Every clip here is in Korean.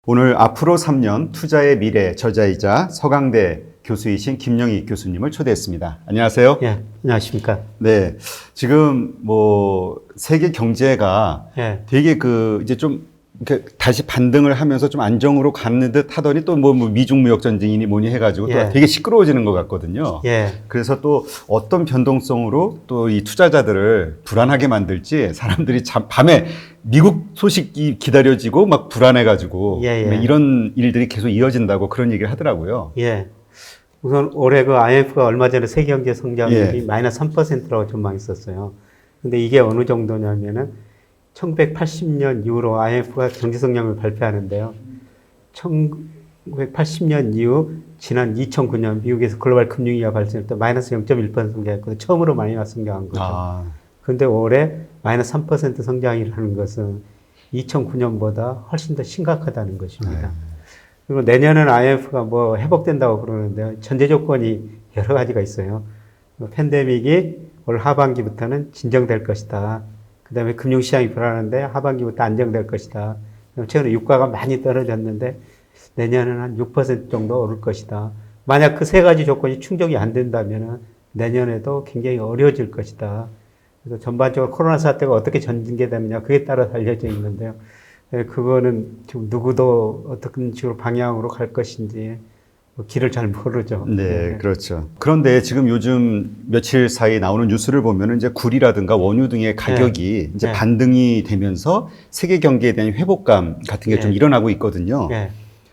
오늘 앞으로 3년 투자의 미래 저자이자 서강대 교수이신 김영희 교수님을 초대했습니다. 안녕하세요. 예, 안녕하십니까. 네. 지금 세계 경제가 되게 이제 좀 이렇게 다시 반등을 하면서 좀 안정으로 가는 듯 하더니 또 미중 무역 전쟁이니 뭐니 해가지고 또 되게 시끄러워지는 것 같거든요. 그래서 또 어떤 변동성으로 또 이 투자자들을 불안하게 만들지 사람들이 참 밤에 미국 소식이 기다려지고 막 불안해가지고 이런 일들이 계속 이어진다고 그런 얘기를 하더라고요. 우선 올해 그 IMF가 얼마 전에 세계 경제 성장률이 마이너스 3%라고 전망했었어요. 근데 이게 어느 정도냐면은 1980년 이후로 IMF가 경제 성장률을 발표하는데요. 1980년 이후 지난 2009년 미국에서 글로벌 금융위기가 발생할 때 마이너스 0.1% 성장했거든요. 처음으로 마이너스 성장한 거죠. 그런데 올해 마이너스 3% 성장이라는 것은 2009년보다 훨씬 더 심각하다는 것입니다. 그리고 내년은 IMF가 회복된다고 그러는데요. 전제 조건이 여러 가지가 있어요. 팬데믹이 올 하반기부터는 진정될 것이다. 그 다음에 금융시장이 불안한데 하반기부터 안정될 것이다. 최근에 유가가 많이 떨어졌는데 내년은 한 6% 정도 오를 것이다. 만약 그 세 가지 조건이 충족이 안 된다면 내년에도 굉장히 어려워질 것이다. 그래서 전반적으로 코로나 사태가 어떻게 전개되느냐 그에 따라 달려져 있는데요. 그거는 지금 누구도 어떤 식으로 방향으로 갈 것인지 길을 잘 모르죠. 네, 그렇죠. 그런데 지금 요즘 며칠 사이 나오는 뉴스를 보면 이제 굴이라든가 원유 등의 가격이 이제 반등이 되면서 세계 경기에 대한 회복감 같은 게 좀 일어나고 있거든요.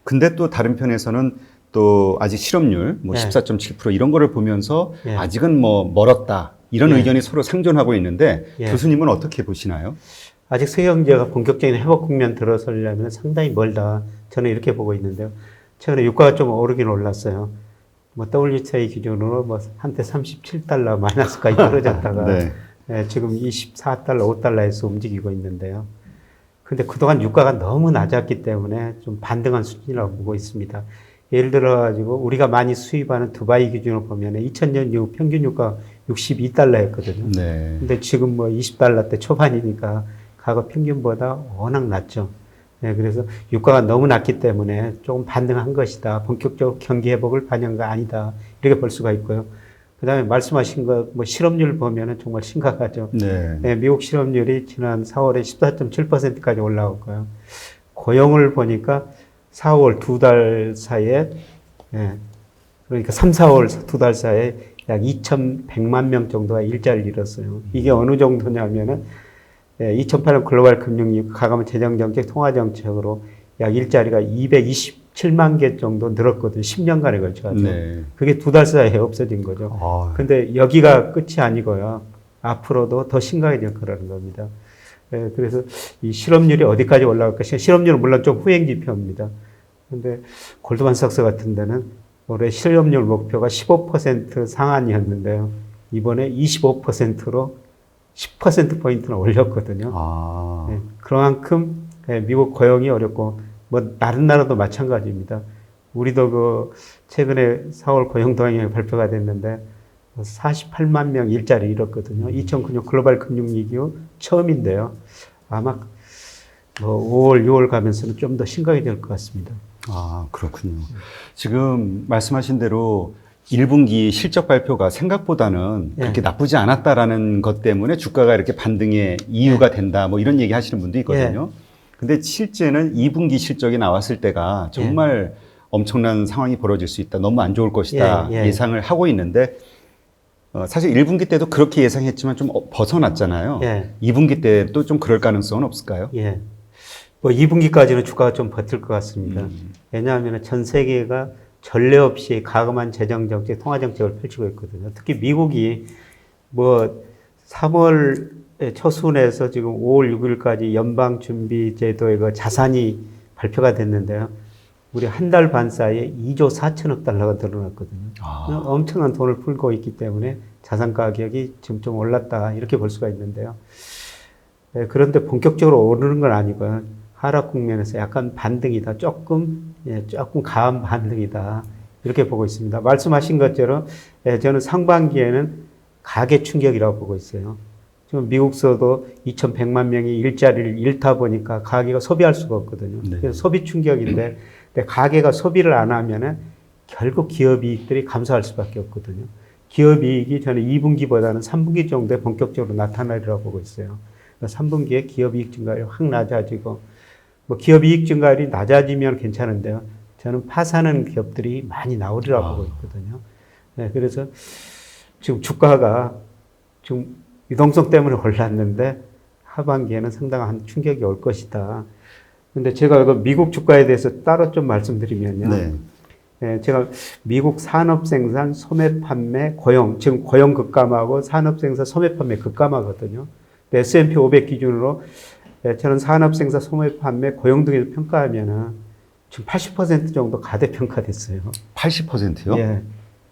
근데 또 다른 편에서는 또 아직 실업률 14.7% 이런 거를 보면서 아직은 멀었다. 이런 의견이 서로 상존하고 있는데 교수님은 어떻게 보시나요? 아직 세계 경제가 본격적인 회복 국면 들어서려면 상당히 멀다. 저는 이렇게 보고 있는데요. 최근에 유가가 좀 오르긴 올랐어요. WTI 기준으로 한때 37달러 마이너스까지 떨어졌다가 지금 24달러, 5달러에서 움직이고 있는데요. 근데 그동안 유가가 너무 낮았기 때문에 좀 반등한 수준이라고 보고 있습니다. 예를 들어가지고 우리가 많이 수입하는 두바이 기준으로 보면 2000년 이후 평균 유가 62달러였거든요. 근데 지금 20달러대 초반이니까 과거 평균보다 워낙 낮죠. 그래서 유가가 너무 낮기 때문에 조금 반등한 것이다. 본격적으로 경기 회복을 반영한 거 아니다. 이렇게 볼 수가 있고요. 그 다음에 말씀하신 것, 실업률 보면은 정말 심각하죠. 미국 실업률이 지난 4월에 14.7%까지 올라왔고요. 고용을 보니까 4월 두 달 사이에, 그러니까 3, 4월 두 달 사이에 약 2,100만 명 정도가 일자리를 잃었어요. 이게 어느 정도냐면은 2008년 글로벌 금융위기 가감 재정정책 통화정책으로 약 일자리가 227만 개 정도 늘었거든요. 10년간에 걸쳐서. 그게 두 달 사이에 없어진 거죠. 근데 여기가 끝이 아니고요. 앞으로도 더 심각해질 거라는 겁니다. 그래서 이 실업률이 어디까지 올라갈 것이냐. 실업률은 물론 좀 후행 지표입니다. 근데 골드만삭스 같은 데는 올해 실업률 목표가 15% 상한이었는데요. 이번에 25%로 10%포인트는 올렸거든요. 그만큼 미국 고용이 어렵고, 다른 나라도 마찬가지입니다. 우리도 최근에 4월 고용 동향이 발표가 됐는데, 48만 명 일자리 잃었거든요. 2009년 글로벌 금융위기 후 처음인데요. 아마 5월, 6월 가면서는 좀 더 심각이 될 것 같습니다. 그렇군요. 지금 말씀하신 대로 1분기 실적 발표가 생각보다는 그렇게 나쁘지 않았다라는 것 때문에 주가가 이렇게 반등의 이유가 된다. 이런 얘기 하시는 분도 있거든요. 근데 실제는 2분기 실적이 나왔을 때가 정말 엄청난 상황이 벌어질 수 있다. 너무 안 좋을 것이다. 예상을 하고 있는데 사실 1분기 때도 그렇게 예상했지만 좀 벗어났잖아요. 2분기 때도 좀 그럴 가능성은 없을까요? 2분기까지는 주가가 좀 버틸 것 같습니다. 왜냐하면 전 세계가 전례 없이 가금한 재정정책, 통화정책을 펼치고 있거든요. 특히 미국이 3월 초순에서 지금 5월 6일까지 연방준비제도의 그 자산이 발표가 됐는데요. 우리 한 달 반 사이에 2조 4천억 달러가 늘어났거든요. 엄청난 돈을 풀고 있기 때문에 자산 가격이 지금 좀 올랐다 이렇게 볼 수가 있는데요. 그런데 본격적으로 오르는 건 아니고요. 하락 국면에서 약간 반등이다. 조금 강한 반등이다. 이렇게 보고 있습니다. 말씀하신 것처럼 저는 상반기에는 가계 충격이라고 보고 있어요. 지금 미국서도 2,100만 명이 일자리를 잃다 보니까 가게가 소비할 수가 없거든요. 네. 그래서 소비 충격인데 근데 가게가 소비를 안 하면은 결국 기업 이익들이 감소할 수밖에 없거든요. 기업 이익이 저는 2분기보다는 3분기 정도에 본격적으로 나타나리라고 보고 있어요. 3분기에 기업 이익 증가율이 확 낮아지고 뭐 기업 이익 증가율이 낮아지면 괜찮은데요. 저는 파산하는 기업들이 많이 나오리라고 보고 있거든요. 네, 그래서 지금 주가가 지금 유동성 때문에 올랐는데 하반기에는 상당한 충격이 올 것이다. 근데 제가 그 미국 주가에 대해서 따로 좀 말씀드리면요. 네. 예, 제가 미국 산업 생산, 소매 판매, 고용, 지금 고용 급감하고 산업 생산, 소매 판매 급감하거든요. S&P 500 기준으로 저는 산업 생산, 소매 판매, 고용 등에서 평가하면은 지금 80% 정도 가대평가됐어요. 80%요? 예.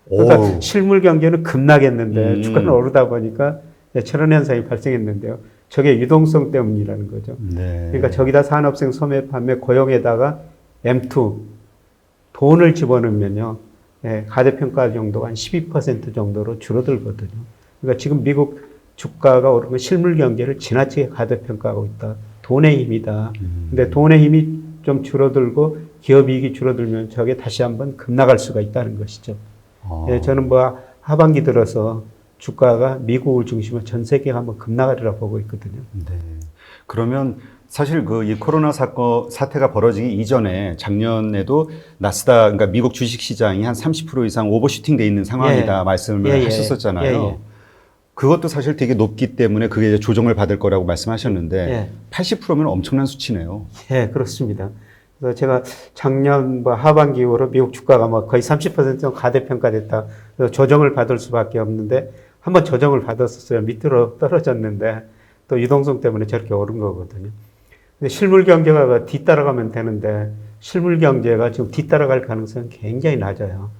그러니까 오. 실물 경제는 급락했는데 주가는 오르다 보니까 저런 현상이 발생했는데요. 저게 유동성 때문이라는 거죠. 네. 그러니까 저기다 산업생 소매 판매 고용에다가 M2 돈을 집어넣으면요. 예, 가대평가 정도가 한 12% 정도로 줄어들거든요. 그러니까 지금 미국 주가가 오르면 실물 경제를 지나치게 가대평가하고 있다. 돈의 힘이다. 근데 돈의 힘이 좀 줄어들고 기업 이익이 줄어들면 저게 다시 한번 급락할 수가 있다는 것이죠. 예, 저는 뭐 하반기 들어서 주가가 미국을 중심으로 전 세계가 한번 급락하리라 보고 있거든요. 네. 그러면 사실 그 이 코로나 사태가 벌어지기 이전에 작년에도 나스닥, 그러니까 미국 주식 시장이 한 30% 이상 오버슈팅 돼 있는 상황이다 말씀을 하셨었잖아요. 그것도 사실 되게 높기 때문에 그게 이제 조정을 받을 거라고 말씀하셨는데 80%면 엄청난 수치네요. 예, 그렇습니다. 그래서 제가 작년 뭐 하반기 이후로 미국 주가가 뭐 거의 30% 정도 가대평가됐다. 그래서 조정을 받을 수밖에 없는데 한번 조정을 받았었어요. 밑으로 떨어졌는데 또 유동성 때문에 저렇게 오른 거거든요. 근데 실물 경제가 뒤따라가면 되는데 실물 경제가 지금 뒤따라갈 가능성은 굉장히 낮아요.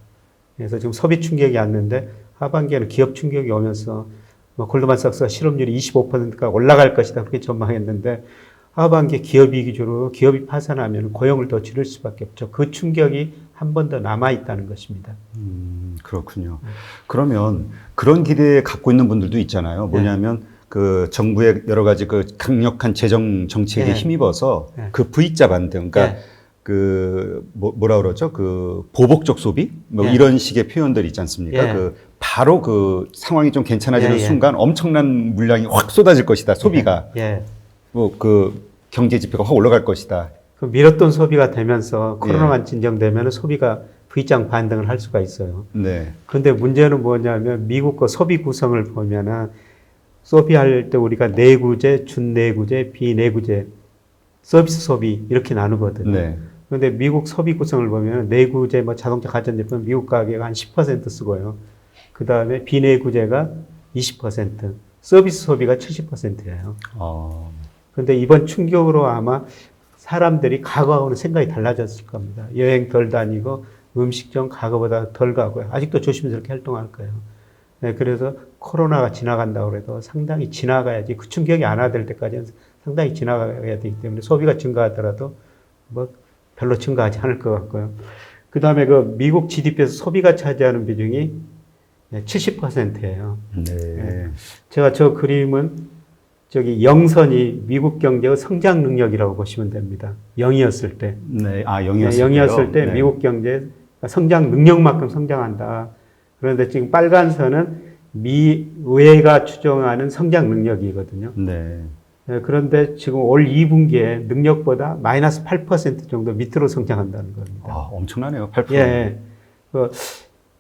그래서 지금 소비 충격이 왔는데 하반기에는 기업 충격이 오면서 뭐 골드만삭스가 실업률이 25%가 올라갈 것이다 그렇게 전망했는데 하반기에 기업 이익이 줄고 기업이 파산하면 고용을 더 줄일 수밖에 없죠. 그 충격이 한 번 더 남아 있다는 것입니다. 그렇군요. 그러면 그런 기대 갖고 있는 분들도 있잖아요. 뭐냐면 그 정부의 여러 가지 그 강력한 재정 정책에 힘입어서 그 V자 반등, 그러니까 그 뭐라 그러죠? 그 보복적 소비 뭐 이런 식의 표현들 있지 않습니까? 그 바로 그 상황이 좀 괜찮아지는 순간 엄청난 물량이 확 쏟아질 것이다. 소비가 뭐 그 경제 지표가 확 올라갈 것이다. 그 밀었던 소비가 되면서 코로나만 진정되면 소비가 V장 반등을 할 수가 있어요. 네. 근데 문제는 뭐냐면 미국 거 소비 구성을 보면은 소비할 때 우리가 내구재, 준내구재, 비내구재, 서비스 소비 이렇게 나누거든요. 네. 그런데 미국 소비 구성을 보면 내구재, 뭐 자동차, 가전제품 미국 가격가 한 10% 쓰고요. 그 다음에 비내구재가 20%, 서비스 소비가 70%예요. 그런데 이번 충격으로 아마 사람들이 과거하고는 생각이 달라졌을 겁니다. 여행 덜 다니고 음식점 과거보다 덜 가고요. 아직도 조심스럽게 활동할 거예요. 네, 그래서 코로나가 지나간다고 해도 상당히 지나가야지 그 충격이 완화될 때까지는 상당히 지나가야 되기 때문에 소비가 증가하더라도 뭐 별로 증가하지 않을 것 같고요. 그 다음에 그 미국 GDP에서 소비가 차지하는 비중이 70%예요. 네. 제가 저 그림은 저기 영선이 미국 경제의 성장 능력이라고 보시면 됩니다. 0이었을 때. 네. 아, 네, 0이었을 때 미국 경제 성장 능력만큼 성장한다. 그런데 지금 빨간 선은 미 의회가 추정하는 성장 능력이거든요. 네. 그런데 지금 올 2분기에 능력보다 마이너스 8% 정도 밑으로 성장한다는 겁니다. 아, 엄청나네요. 8%. 예.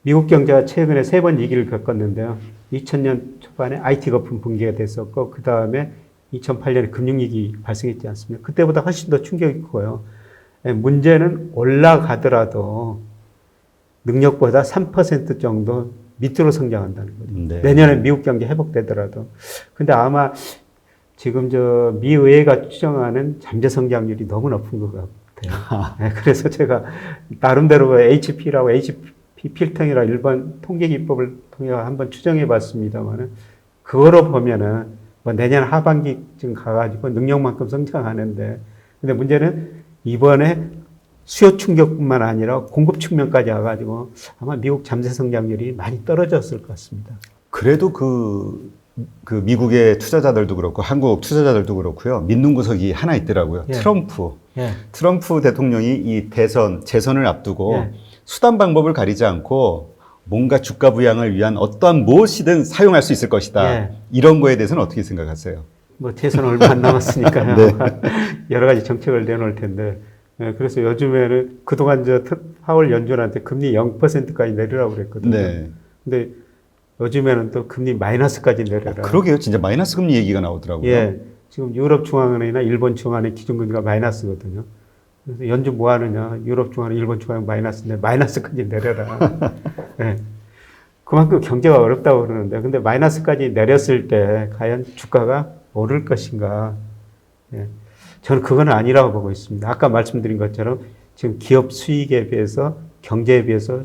미국 경제가 최근에 3번 위기를 겪었는데요. 2000년 초반에 IT 거품 붕괴가 됐었고, 그 다음에 2008년에 금융위기 발생했지 않습니까? 그때보다 훨씬 더 충격이 크고요. 문제는 올라가더라도 능력보다 3% 정도 밑으로 성장한다는 거죠. 네. 내년에 미국 경제 회복되더라도. 근데 아마 지금 저 미 의회가 추정하는 잠재 성장률이 너무 높은 것 같아요. 네, 그래서 제가 나름대로 HP라고 HP 필통이라 일반 통계 기법을 통해 한번 추정해 봤습니다만은 그거로 보면은 뭐 내년 하반기쯤 가가지고 능력만큼 성장하는데 근데 문제는 이번에 수요 충격뿐만 아니라 공급 측면까지 와가지고 아마 미국 잠재 성장률이 많이 떨어졌을 것 같습니다. 그래도 그 그 미국의 투자자들도 그렇고 한국 투자자들도 그렇고요. 믿는 구석이 하나 있더라고요. 예. 트럼프 대통령이 이 재선을 앞두고 예. 수단 방법을 가리지 않고 뭔가 주가 부양을 위한 어떠한 무엇이든 사용할 수 있을 것이다. 예. 이런 거에 대해서는 어떻게 생각하세요? 뭐 재선 얼마 안 남았으니까요. 네. 여러 가지 정책을 내놓을 텐데. 예, 그래서 요즘에는 그동안 파월 연준한테 금리 0%까지 내리라고 그랬거든요. 네. 근데 요즘에는 또 금리 마이너스까지 내려라. 그러게요. 진짜 마이너스 금리 얘기가 나오더라고요. 예. 지금 유럽 중앙은행이나 일본 중앙은행 기준금리가 마이너스거든요. 그래서 연준 뭐 하느냐. 유럽 중앙은행, 일본 중앙은행 마이너스인데 마이너스까지 내려라. 예. 그만큼 경제가 어렵다고 그러는데 근데 마이너스까지 내렸을 때 과연 주가가 오를 것인가. 예. 저는 그건 아니라고 보고 있습니다. 아까 말씀드린 것처럼 지금 기업 수익에 비해서 경제에 비해서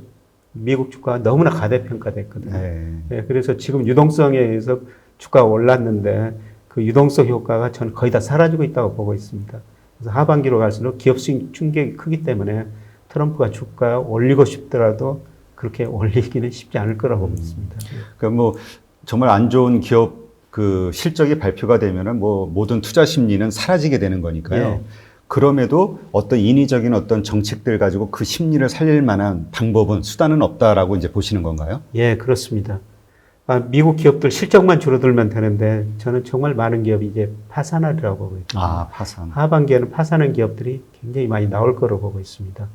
미국 주가가 너무나 가대평가됐거든요. 네. 예, 그래서 지금 유동성에 의해서 주가가 올랐는데 그 유동성 효과가 저는 거의 다 사라지고 있다고 보고 있습니다. 그래서 하반기로 갈수록 기업 수익 충격이 크기 때문에 트럼프가 주가 올리고 싶더라도 그렇게 올리기는 쉽지 않을 거라고 보고 있습니다. 그러니까 뭐 정말 안 좋은 기업 그 실적이 발표가 되면은 뭐 모든 투자 심리는 사라지게 되는 거니까요. 예. 그럼에도 어떤 인위적인 어떤 정책들 가지고 그 심리를 살릴 만한 방법은 수단은 없다라고 이제 보시는 건가요? 예, 그렇습니다. 미국 기업들 실적만 줄어들면 되는데 저는 정말 많은 기업이 이제 파산하리라고 보고 있습니다. 아, 파산. 하반기에는 파산한 기업들이 굉장히 많이 나올 거로 보고 있습니다.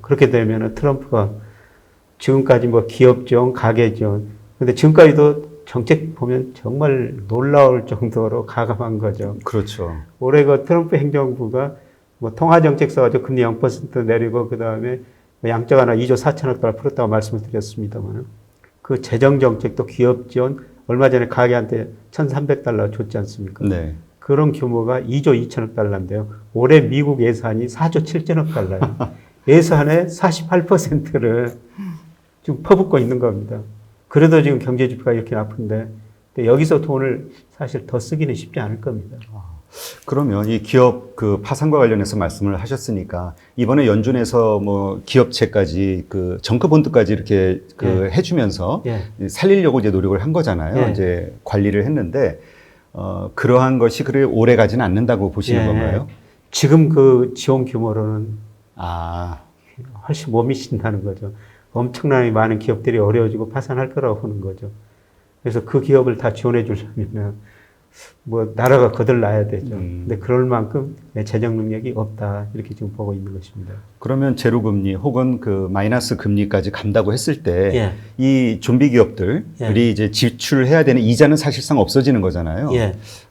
그렇게 되면 트럼프가 지금까지 뭐 기업 지원, 가계 지원, 근데 지금까지도 정책 보면 정말 놀라울 정도로 가감한 거죠. 그렇죠. 올해 그 트럼프 행정부가 뭐 통화정책 써가지고 금리 0% 내리고 그 다음에 양적 완화 2조 4천억 달러 풀었다고 말씀을 드렸습니다만 그 재정정책도 기업 지원 얼마 전에 가게한테 1,300달러 줬지 않습니까? 네. 그런 규모가 2조 2천억 달러인데요. 올해 미국 예산이 4조 7천억 달러예요. 예산의 48%를 지금 퍼붓고 있는 겁니다. 그래도 지금 경제 지표가 이렇게 나쁜데 여기서 돈을 사실 더 쓰기는 쉽지 않을 겁니다. 그러면 이 기업 그 파산과 관련해서 말씀을 하셨으니까 이번에 연준에서 뭐 기업체까지 그 정크본드까지 이렇게 그 해주면서 살리려고 이제 노력을 한 거잖아요. 이제 관리를 했는데 그러한 것이 그래 오래 가지는 않는다고 보시는 건가요? 지금 그 지원 규모로는 훨씬 못 미친다는 거죠. 엄청나게 많은 기업들이 어려워지고 파산할 거라고 보는 거죠. 그래서 그 기업을 다 지원해 주려면 뭐 나라가 거들나야 되죠. 근데 그럴 만큼 재정 능력이 없다 이렇게 지금 보고 있는 것입니다. 그러면 제로 금리 혹은 그 마이너스 금리까지 간다고 했을 때 이 좀비 기업들이 이제 지출해야 되는 이자는 사실상 없어지는 거잖아요.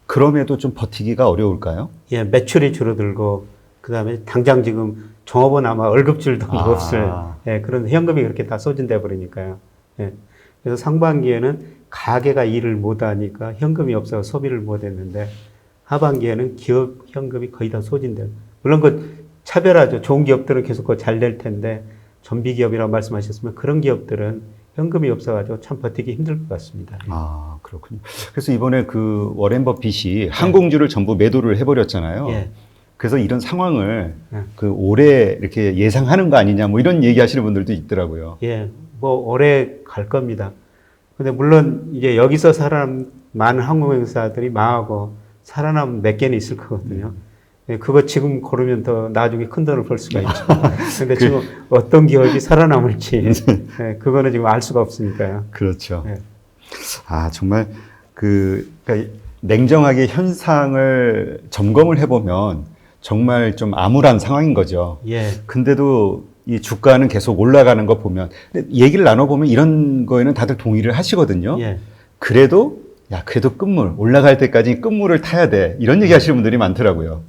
그럼에도 좀 버티기가 어려울까요? 매출이 줄어들고 그다음에 당장 지금 종업원 아마 월급줄도 없을 그런 현금이 그렇게 다 소진돼 버리니까요. 그래서 상반기에는 가게가 일을 못하니까 현금이 없어서 소비를 못했는데 하반기에는 기업 현금이 거의 다 소진돼요. 물론 그 차별하죠. 좋은 기업들은 계속 잘 될 텐데 좀비 기업이라고 말씀하셨으면 그런 기업들은 현금이 없어가지고 참 버티기 힘들 것 같습니다. 그렇군요. 그래서 이번에 그 워렌 버핏이 항공주를 전부 매도를 해버렸잖아요. 그래서 이런 상황을 그 올해 이렇게 예상하는 거 아니냐 뭐 이런 얘기하시는 분들도 있더라고요. 뭐 올해 갈 겁니다. 근데 물론 이제 여기서 많은 항공회사들이 망하고 살아남은 몇 개는 있을 거거든요. 그거 지금 고르면 더 나중에 큰 돈을 벌 수가 있죠. 근데 지금 어떤 기업이 살아남을지 그거는 지금 알 수가 없으니까요. 그렇죠. 정말 그러니까 냉정하게 현상을 점검을 해보면 정말 좀 암울한 상황인 거죠. 근데도 이 주가는 계속 올라가는 거 보면 얘기를 나눠보면 이런 거에는 다들 동의를 하시거든요. 그래도 끝물 올라갈 때까지 끝물을 타야 돼 이런 얘기 하시는 분들이 많더라고요.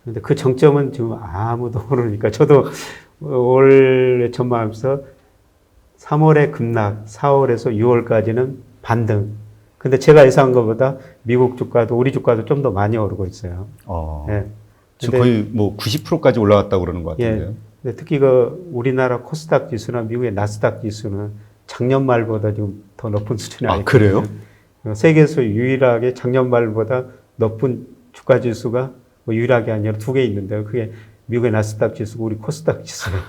근데 그 정점은 지금 아무도 모르니까 저도 올해 전망하면서 3월에 급락, 4월에서 6월까지는 반등. 근데 제가 예상한 것보다 미국 주가도 우리 주가도 좀 더 많이 오르고 있어요. 지금 거의 뭐 90%까지 올라갔다고 그러는 것 같은데요. 근데 특히 그 우리나라 코스닥 지수나 미국의 나스닥 지수는 작년 말보다 지금 더 높은 수준이 아니거든요. 그래요? 세계에서 유일하게 작년 말보다 높은 주가 지수가 뭐 유일하게 아니라 2개 있는데요. 그게 미국의 나스닥 지수고 우리 코스닥 지수예요.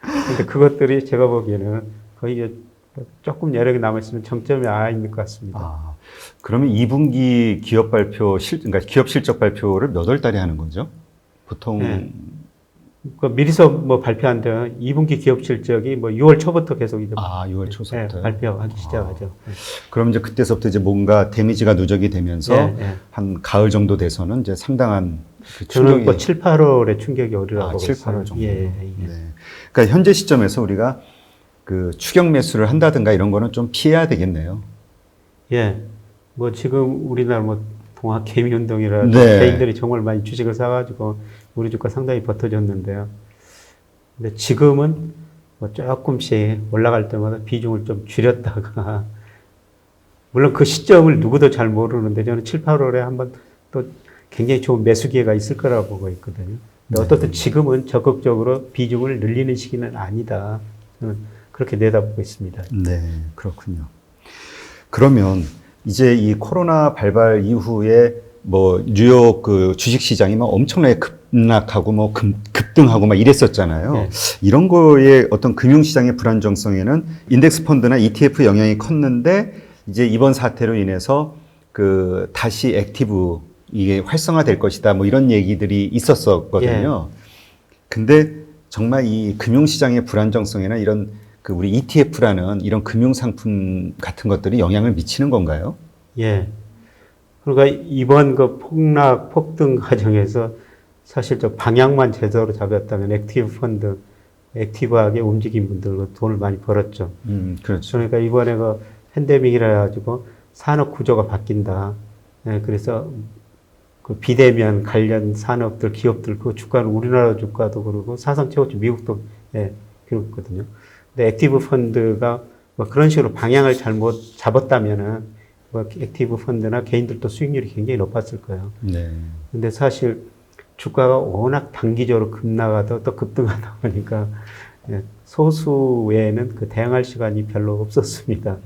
근데 그것들이 제가 보기에는 거의 조금 여력이 남아있으면 정점이 있는 것 같습니다. 아, 그러면 2분기 기업 발표, 그러니까 기업 실적 발표를 몇 월 달에 하는 거죠? 보통. 네. 그 미리서 뭐 발표한대요. 2분기 기업 실적이 뭐 6월 초부터 계속 이제 6월 초부터. 네, 발표하기 시작하죠. 그럼 이제 그때서부터 이제 뭔가 데미지가 누적이 되면서 한 가을 정도 돼서는 이제 상당한 그 저는 충격이. 뭐 7, 8월에 충격이 오리라고 7, 있어요. 8월 정도. 예. 네. 그러니까 현재 시점에서 우리가 그 추격 매수를 한다든가 이런 거는 좀 피해야 되겠네요. 예. 뭐 지금 우리나라 뭐 동학 개미 운동이라 네. 개인들이 정말 많이 주식을 사가지고 우리 주가 상당히 버텨줬는데요. 근데 지금은 뭐 조금씩 올라갈 때마다 비중을 좀 줄였다가 물론 그 시점을 누구도 잘 모르는데 저는 7, 8월에 한번 또 굉장히 좋은 매수 기회가 있을 거라고 보고 있거든요. 근데 어떻든 지금은 적극적으로 비중을 늘리는 시기는 아니다. 저는 그렇게 내다보고 있습니다. 네, 그렇군요. 그러면 이제 이 코로나 발발 이후에 뭐 뉴욕 그 주식 시장이 막 엄청나게 급락하고 뭐 급등하고 막 이랬었잖아요. 네. 이런 거에 어떤 금융시장의 불안정성에는 인덱스 펀드나 ETF 영향이 컸는데 이제 이번 사태로 인해서 그 다시 액티브 이게 활성화될 것이다 뭐 이런 얘기들이 있었었거든요. 근데 정말 이 금융시장의 불안정성이나 이런 그 우리 ETF라는 이런 금융상품 같은 것들이 영향을 미치는 건가요? 예. 그러니까 이번 그 폭락, 폭등 과정에서 사실 저 방향만 제대로 잡았다면 액티브 펀드, 액티브하게 움직인 분들도 돈을 많이 벌었죠. 그렇죠. 그러니까 이번에 그 팬데믹이라 가지고 산업 구조가 바뀐다. 예, 그래서 그 비대면 관련 산업들, 기업들, 그 주가는 우리나라 주가도 그러고 사상 최고치 미국도 그렇거든요. 근데 액티브 펀드가 뭐 그런 식으로 방향을 잘못 잡았다면은 뭐 액티브 펀드나 개인들도 수익률이 굉장히 높았을 거예요. 네. 근데 사실 주가가 워낙 단기적으로 급락하다 또 급등하다 보니까 소수 외에는 그 대응할 시간이 별로 없었습니다.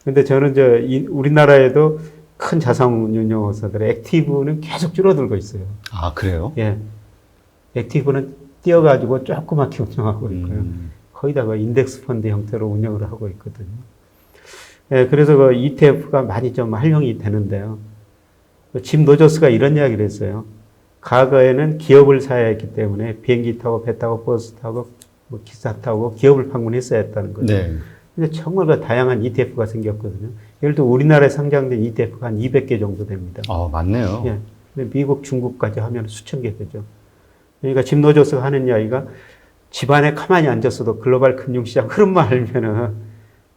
근데 저는 우리나라에도 큰 자산운용사들의 액티브는 계속 줄어들고 있어요. 아, 그래요? 예. 액티브는 띄어가지고 조그맣게 운영하고 있고요. 거의 다 그 인덱스 펀드 형태로 운영을 하고 있거든요. 예, 그래서 그 ETF가 많이 좀 활용이 되는데요. 짐 노저스가 이런 이야기를 했어요. 과거에는 기업을 사야 했기 때문에 비행기 타고 배 타고 버스 타고 뭐 기차 타고 기업을 방문했어야 했다는 거죠. 네. 근데 정말 그 다양한 ETF가 생겼거든요. 예를 들어 우리나라에 상장된 ETF가 한 200개 정도 됩니다. 맞네요. 예. 근데 미국, 중국까지 하면 수천 개 되죠. 그러니까 짐 노저스가 하는 이야기가 집안에 가만히 앉았어도 글로벌 금융시장 흐름만 알면은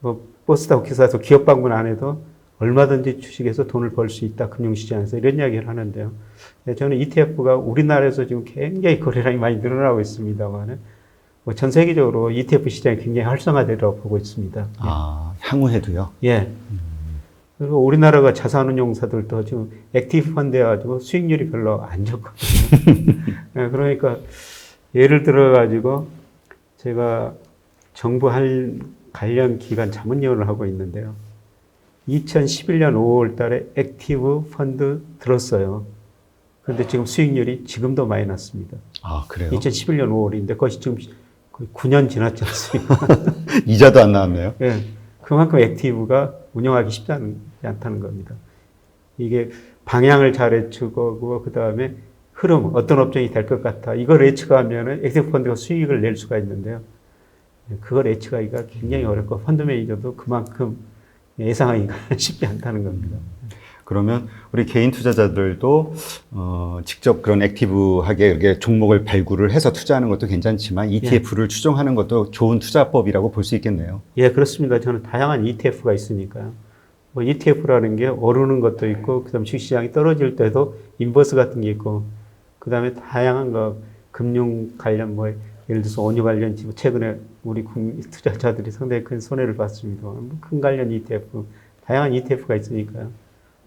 뭐 버스 타고 기차 타고 기업 방문 안 해도 얼마든지 주식에서 돈을 벌 수 있다. 금융시장에서 이런 이야기를 하는데요. 저는 ETF가 우리나라에서 지금 굉장히 거래량이 많이 늘어나고 있습니다만 뭐 전 세계적으로 ETF 시장이 굉장히 활성화되리라고 보고 있습니다. 향후에도요? 예. 그리고 우리나라가 자산운용사들도 지금 액티브 펀드에 가지고 수익률이 별로 안 좋거든요. 예, 그러니까 예를 들어 가지고 제가 정부 관련 기관 자문위원을 하고 있는데요. 2011년 5월 달에 액티브 펀드 들었어요. 그런데 지금 수익률이 지금도 많이 났습니다. 아, 그래요? 2011년 5월인데 그것이 지금 거의 9년 지났지 않습니까? 이자도 안 나왔네요. 예. 그만큼 액티브가 운영하기 쉽지 않다는 겁니다. 이게 방향을 잘 예측하고 그 다음에 흐름, 어떤 업종이 될 것 같아. 이걸 예측하면 액티브 펀드가 수익을 낼 수가 있는데요. 그걸 예측하기가 굉장히 어렵고 펀드 매니저도 그만큼 예상하기가 쉽지 않다는 겁니다. 그러면 우리 개인 투자자들도 직접 그런 액티브하게 이렇게 종목을 발굴을 해서 투자하는 것도 괜찮지만 ETF를 추종하는 것도 좋은 투자법이라고 볼 수 있겠네요. 예, 그렇습니다. 저는 다양한 ETF가 있으니까요. 뭐 ETF라는 게 오르는 것도 있고, 그다음 주식시장이 떨어질 때도 인버스 같은 게 있고, 그다음에 다양한 금융 관련 예를 들어서 원유 관련 최근에 우리 투자자들이 상당히 큰 손해를 봤습니다. 큰 관련 ETF, 다양한 ETF가 있으니까요.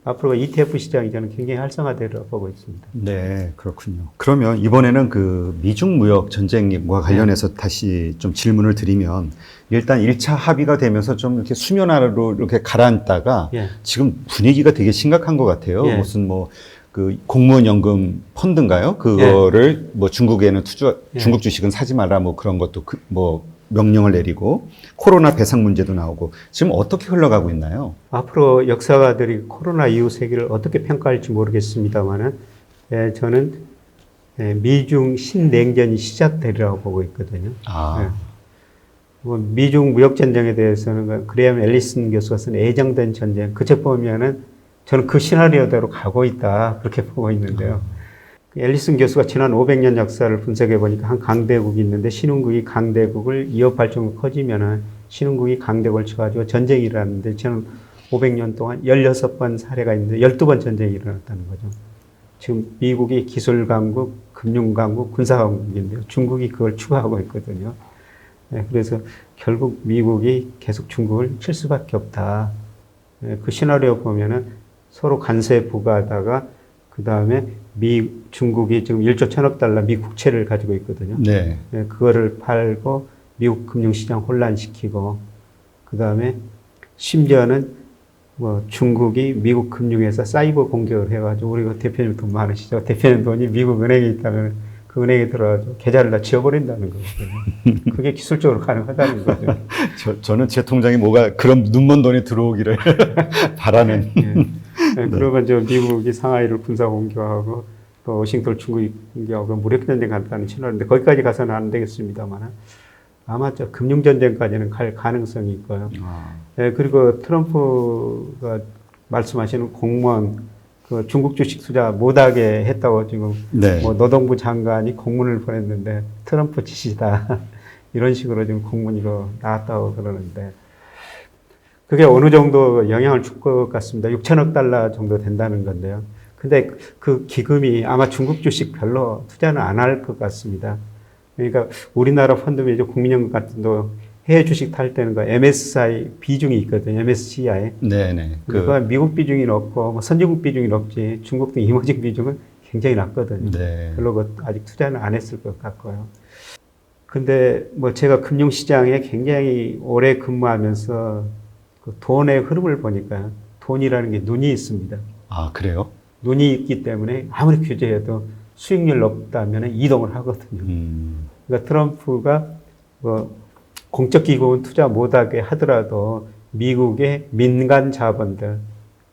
앞으로 ETF 시장이 저는 굉장히 활성화되리라고 보고 있습니다. 네, 그렇군요. 그러면 이번에는 그 미중 무역 전쟁과 관련해서 다시 좀 질문을 드리면 일단 1차 합의가 되면서 좀 이렇게 수면 아래로 이렇게 가라앉다가 지금 분위기가 되게 심각한 것 같아요. 무슨 그 공무원 연금 펀드인가요? 그거를 뭐 중국에는 중국 주식은 사지 말라 뭐 그런 것도 명령을 내리고 코로나 배상 문제도 나오고 지금 어떻게 흘러가고 있나요? 앞으로 역사가들이 코로나 이후 세계를 어떻게 평가할지 모르겠습니다만은, 저는 미중 신냉전이 시작되리라고 보고 있거든요. 아, 뭐 미중 무역 전쟁에 대해서는 그레이엄 앨리슨 교수가 쓴 애정된 전쟁 그 책 보면은 저는 그 시나리오대로 가고 있다 그렇게 보고 있는데요. 앨리슨 교수가 지난 500년 역사를 분석해 보니까 한 강대국이 있는데 신흥국이 강대국을 이어팔 정도 커지면은 신흥국이 강대국을 쳐가지고 전쟁이 일어났는데 저는 500년 동안 16번 사례가 있는데 12번 전쟁이 일어났다는 거죠. 지금 미국이 기술 강국, 금융 강국, 군사 강국인데요. 중국이 그걸 추구하고 있거든요. 그래서 결국 미국이 계속 중국을 칠 수밖에 없다. 그 시나리오 보면은 서로 관세 부과하다가 그 다음에 중국이 지금 1조 1천억 달러 미 국채를 가지고 있거든요. 네. 그거를 팔고 미국 금융시장 혼란시키고 그 다음에 심지어는 뭐 중국이 미국 금융회사 사이버 공격을 해가지고 우리 그 대표님 돈 많으시죠? 대표님 돈이 미국 은행에 있다면 그 은행에 들어가서 계좌를 다 지워버린다는 거거든요. 그게 기술적으로 가능하다는 거죠. 저는 제 통장에 뭐가 그런 눈먼 돈이 들어오기를 바라는. 그러면 저 미국이 상하이를 군사 공격하고 또 워싱턴 중국이 공격하고 무력전쟁 간다는 신호인데 거기까지 가서는 안 되겠습니다만 아마 저 금융전쟁까지는 갈 가능성이 있고요. 그리고 트럼프가 말씀하시는 공무원 그 중국 주식 투자 못하게 했다고 지금 네. 뭐 노동부 장관이 공문을 보냈는데 트럼프 짓이다 이런 식으로 지금 공문이 나왔다고 그러는데 그게 어느 정도 영향을 줄 것 같습니다. 6천억 달러 정도 된다는 건데요. 근데 그 기금이 아마 중국 주식 별로 투자는 안 할 것 같습니다. 그러니까 우리나라 펀드 매니저 국민연금 같은 도 해외 주식 탈 때는 그 MSCI 비중이 있거든요. MSCI. 네네. 그러니까 미국 비중이 높고 뭐 선진국 비중이 높지 중국 등 이머징 비중은 굉장히 낮거든요. 네. 별로 아직 투자는 안 했을 것 같고요. 근데 뭐 제가 금융시장에 굉장히 오래 근무하면서 그 돈의 흐름을 보니까 돈이라는 게 눈이 있습니다. 아, 그래요? 눈이 있기 때문에 아무리 규제해도 수익률 높다면 이동을 하거든요. 그러니까 트럼프가 뭐 공적 기금은 투자 못하게 하더라도 미국의 민간 자본들,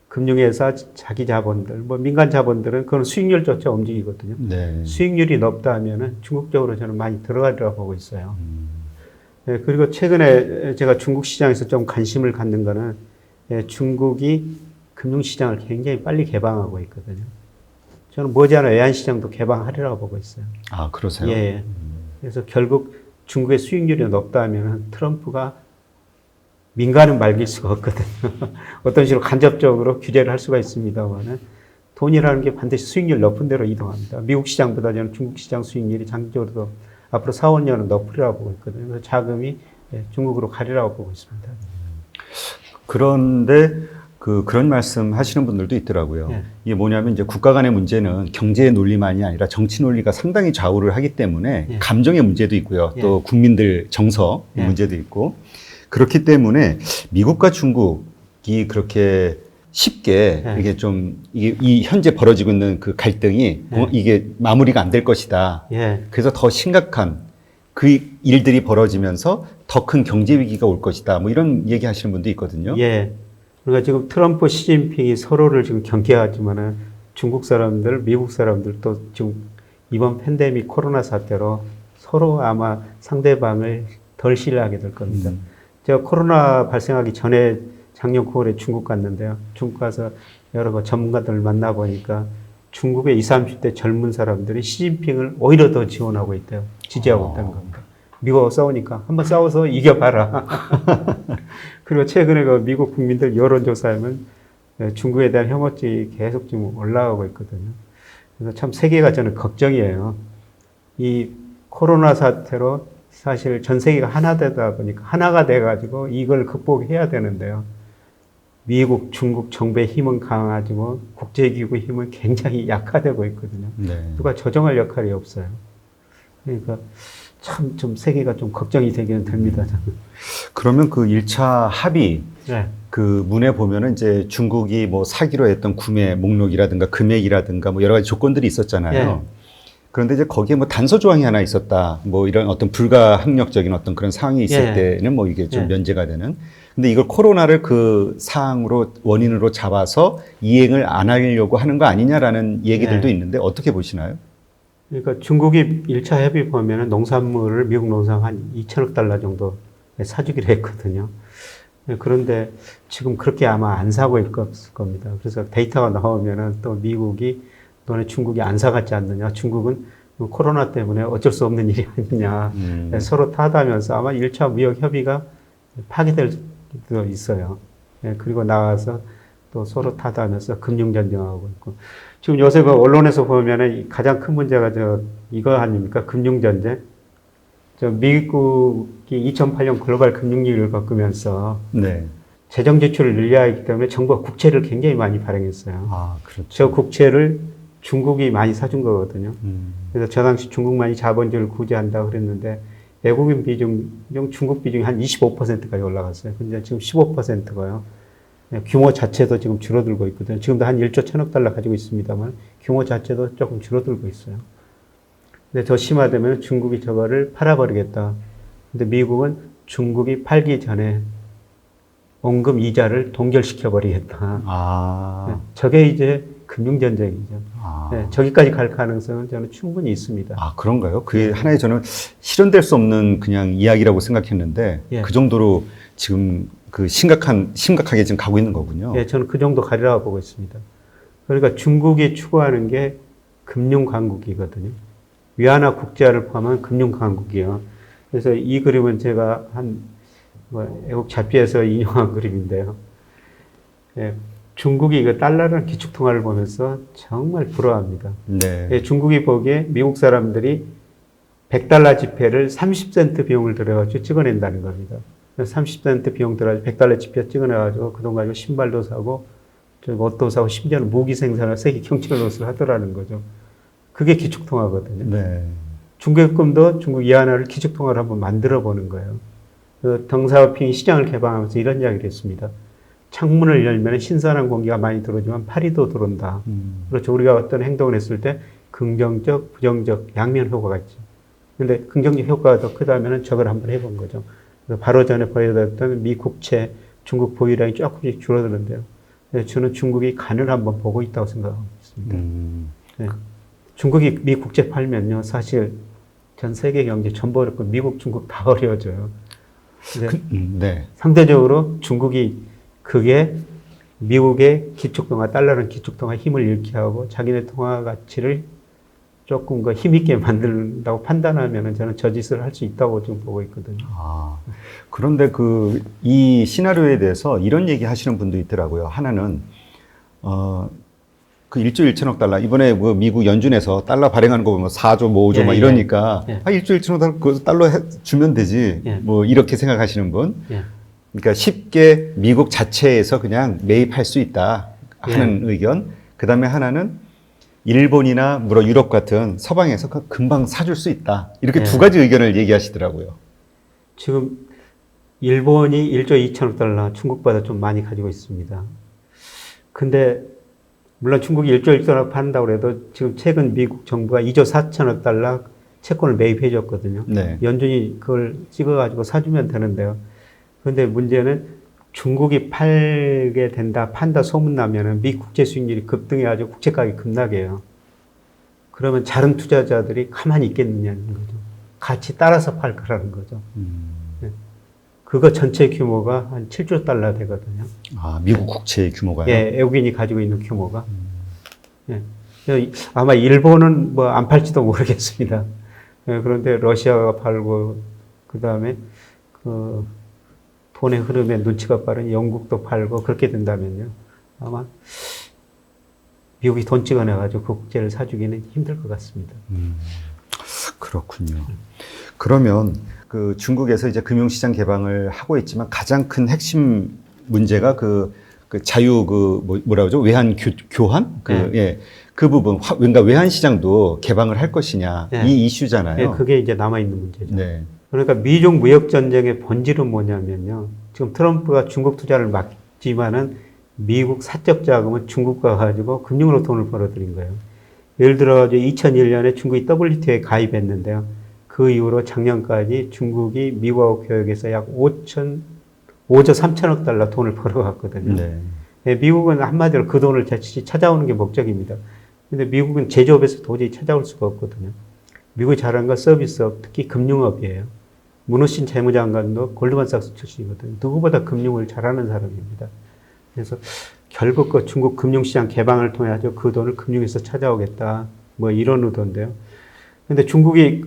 금융회사 자기 자본들, 뭐 민간 자본들은 그건 수익률조차 움직이거든요. 네. 수익률이 높다면은 중국적으로 저는 많이 들어가리라고 보고 있어요. 그리고 최근에 제가 중국 시장에서 좀 관심을 갖는 거는 중국이 금융시장을 굉장히 빨리 개방하고 있거든요. 저는 머지않아 외환시장도 개방하리라고 보고 있어요. 아, 그러세요? 예. 그래서 결국 중국의 수익률이 높다면 트럼프가 민간은 말길 수가 없거든요. 어떤 식으로 간접적으로 규제를 할 수가 있습니다만 돈이라는 게 반드시 수익률 높은 데로 이동합니다. 미국 시장보다 저는 중국 시장 수익률이 장기적으로도 앞으로 4, 5년은 높으리라고 보고 있거든요. 그래서 자금이 중국으로 가리라고 보고 있습니다. 그런데 그런 말씀 하시는 분들도 있더라고요. 예. 이게 뭐냐면 이제 국가 간의 문제는 경제의 논리만이 아니라 정치 논리가 상당히 좌우를 하기 때문에 예. 감정의 문제도 있고요. 예. 또 국민들 정서 예. 문제도 있고 그렇기 때문에 미국과 중국이 그렇게 쉽게 예. 이게 좀 이 현재 벌어지고 있는 그 갈등이 이게 마무리가 안 될 것이다. 예. 그래서 더 심각한 그 일들이 벌어지면서 더 큰 경제 위기가 올 것이다. 뭐 이런 얘기 하시는 분도 있거든요. 예. 그러니까 지금 트럼프, 시진핑이 서로를 지금 경계하지만은 중국 사람들, 미국 사람들도 지금 이번 팬데믹 코로나 사태로 서로 아마 상대방을 덜 신뢰하게 될 겁니다. 제가 코로나 발생하기 전에 작년 9월에 중국 갔는데요. 중국 가서 여러 전문가들을 만나보니까 중국의 20, 30대 젊은 사람들이 시진핑을 오히려 더 지원하고 있대요. 지지하고 있다는 겁니다. 미국하고 싸우니까 한번 싸워서 이겨봐라. 그리고 최근에 그 미국 국민들 여론조사하면 중국에 대한 혐오증이 계속 지금 올라가고 있거든요. 그래서 참 세계가 저는 걱정이에요. 이 코로나 사태로 사실 전 세계가 하나 되다 보니까 하나가 돼가지고 이걸 극복해야 되는데요. 미국, 중국 정부의 힘은 강하지만 국제기구 힘은 굉장히 약화되고 있거든요. 네. 누가 조정할 역할이 없어요. 그러니까 참 좀 세계가 좀 걱정이 되기는 됩니다. 그러면 그 1차 합의 네. 그 문에 보면은 이제 중국이 뭐 사기로 했던 구매 목록이라든가 금액이라든가 뭐 여러 가지 조건들이 있었잖아요. 그런데 이제 거기에 뭐 단서 조항이 하나 있었다. 뭐 이런 어떤 불가항력적인 어떤 그런 상황이 있을 예. 때는 뭐 이게 좀 예. 면제가 되는. 근데 이걸 코로나를 그 사항으로 원인으로 잡아서 이행을 안 하려고 하는 거 아니냐라는 얘기들도 예. 있는데 어떻게 보시나요? 그러니까 중국이 1차 협의 보면은 농산물을 미국 농산 한 2천억 달러 정도 사주기로 했거든요. 그런데 지금 그렇게 아마 안 사고 있을 겁니다. 그래서 데이터가 나오면은 또 미국이 너네 중국이 안 사갔지 않느냐. 중국은 코로나 때문에 어쩔 수 없는 일이 아니냐. 서로 탓하면서 아마 1차 무역 협의가 파기될 수도 있어요. 그리고 나와서 또 서로 탓하면서 금융 전쟁하고 있고. 지금 요새 그 언론에서 보면은 가장 큰 문제가 이거 아닙니까? 금융 전쟁. 미국이 2008년 글로벌 금융위기를 겪으면서 네. 재정 지출을 늘려야 하기 때문에 정부가 국채를 굉장히 많이 발행했어요. 아, 그렇죠. 저 국채를 중국이 많이 사준 거거든요. 그래서 저 당시 중국만이 자본주의를 구제한다고 그랬는데 외국인 비중, 중국 비중이 한 25%까지 올라갔어요. 근데 지금 15%고요. 규모 자체도 지금 줄어들고 있거든요. 지금도 한 1조 1천억 달러 가지고 있습니다만 규모 자체도 조금 줄어들고 있어요. 근데 더 심화되면 중국이 저거를 팔아버리겠다. 근데 미국은 중국이 팔기 전에 원금 이자를 동결시켜버리겠다. 아. 저게 이제 금융전쟁이죠. 아. 네, 저기까지 갈 가능성은 저는 충분히 있습니다. 아, 그런가요? 그게 하나의 저는 실현될 수 없는 그냥 이야기라고 생각했는데 예. 그 정도로 지금 그 심각하게 지금 가고 있는 거군요. 예, 저는 그 정도 가리라고 보고 있습니다. 그러니까 중국이 추구하는 게 금융강국이거든요. 위안화 국제화를 포함한 금융강국이에요. 그래서 이 그림은 제가 외국 잡지에서 인용한 그림인데요. 예, 중국이 그 달러라는 기축통화를 보면서 정말 부러워합니다. 네. 예, 중국이 보기에 미국 사람들이 100달러 지폐를 30센트 비용을 들여가지고 찍어낸다는 겁니다. 30센트 비용 들어가지고 100달러 지폐 찍어내가지고 그 돈 가지고 신발도 사고, 옷도 사고, 심지어는 무기 생산을 세계 경제 노릇을 하더라는 거죠. 그게 기축통화거든요. 네. 중국금도 중국 위안화를 기축통화를 한번 만들어 보는 거예요. 그 덩사오핑이 시장을 개방하면서 이런 이야기를 했습니다. 창문을 열면 신선한 공기가 많이 들어오지만 파리도 들어온다. 그렇죠. 우리가 어떤 행동을 했을 때 긍정적, 부정적 양면 효과가 있죠. 근데 긍정적 효과가 더 크다면 저걸 한번 해본 거죠. 바로 전에 보여드렸던 미 국채 중국 보유량이 조금씩 줄어드는데요. 저는 중국이 간을 한번 보고 있다고 생각하고 있습니다. 네. 중국이 미 국채 팔면요, 사실 전 세계 경제 전부 어렵고 미국, 중국 다 어려워져요. 네. 상대적으로 중국이 그게 미국의 기축통화, 달러는 기축통화 힘을 잃게 하고 자기네 통화 가치를 조금 더 힘있게 만든다고 판단하면 저는 저 짓을 할 수 있다고 지금 보고 있거든요. 아, 그런데 이 시나리오에 대해서 이런 얘기 하시는 분도 있더라고요. 하나는, 그 1조 1천억 달러, 이번에 그 미국 연준에서 달러 발행하는 거 보면 4조, 뭐 5조 예, 막 예. 이러니까, 예. 1조 1천억 달러, 그 달러 주면 되지. 예. 뭐 이렇게 생각하시는 분. 예. 그러니까 쉽게 미국 자체에서 그냥 매입할 수 있다 하는 의견. 그 다음에 하나는 일본이나 유럽 같은 서방에서 금방 사줄 수 있다. 이렇게 예. 두 가지 의견을 얘기하시더라고요. 지금 일본이 1조 2천억 달러 중국보다 좀 많이 가지고 있습니다. 근데 물론 중국이 1조 1천억 판다고 해도 지금 최근 미국 정부가 2조 4천억 달러 채권을 매입해 줬거든요. 네. 연준이 그걸 찍어가지고 사주면 되는데요. 그런데 문제는 중국이 팔게 된다, 판다 소문나면은 미 국채 수익률이 급등해가지고 국채 가격이 급락해요. 그러면 다른 투자자들이 가만히 있겠느냐는 거죠. 같이 따라서 팔 거라는 거죠. 네. 그거 전체 규모가 한 7조 달러 되거든요. 아, 미국 국채의 규모가요? 예, 외국인이 가지고 있는 규모가. 예. 아마 일본은 뭐 안 팔지도 모르겠습니다. 예, 그런데 러시아가 팔고, 그 다음에 돈의 흐름에 눈치가 빠른 영국도 팔고, 그렇게 된다면요. 아마 미국이 돈 찍어내가지고 그 국제를 사주기는 힘들 것 같습니다. 그렇군요. 그러면 그 중국에서 이제 금융시장 개방을 하고 있지만 가장 큰 핵심 문제가 그 자유 뭐라 그러죠? 외환 교환? 그 부분, 그러니까 외환 시장도 개방을 할 것이냐 이 이슈잖아요. 예, 그게 이제 남아있는 문제죠. 네. 그러니까 미중 무역 전쟁의 본질은 뭐냐면요. 지금 트럼프가 중국 투자를 막지만은 미국 사적 자금은 중국과 가지고 금융으로 돈을 벌어들인 거예요. 예를 들어 2001년에 중국이 WTO에 가입했는데요. 그 이후로 작년까지 중국이 미국하고 교역해서 약 5조 3천억 달러 돈을 벌어갔거든요. 네. 네, 미국은 한마디로 그 돈을 다시 찾아오는 게 목적입니다. 근데 미국은 제조업에서 도저히 찾아올 수가 없거든요. 미국이 잘하는 건 서비스업, 특히 금융업이에요. 문호신 재무장관도 골드만삭스 출신이거든요. 누구보다 금융을 잘하는 사람입니다. 그래서 결국 그 중국 금융시장 개방을 통해 아주 그 돈을 금융에서 찾아오겠다. 뭐 이런 의도인데요. 근데 중국이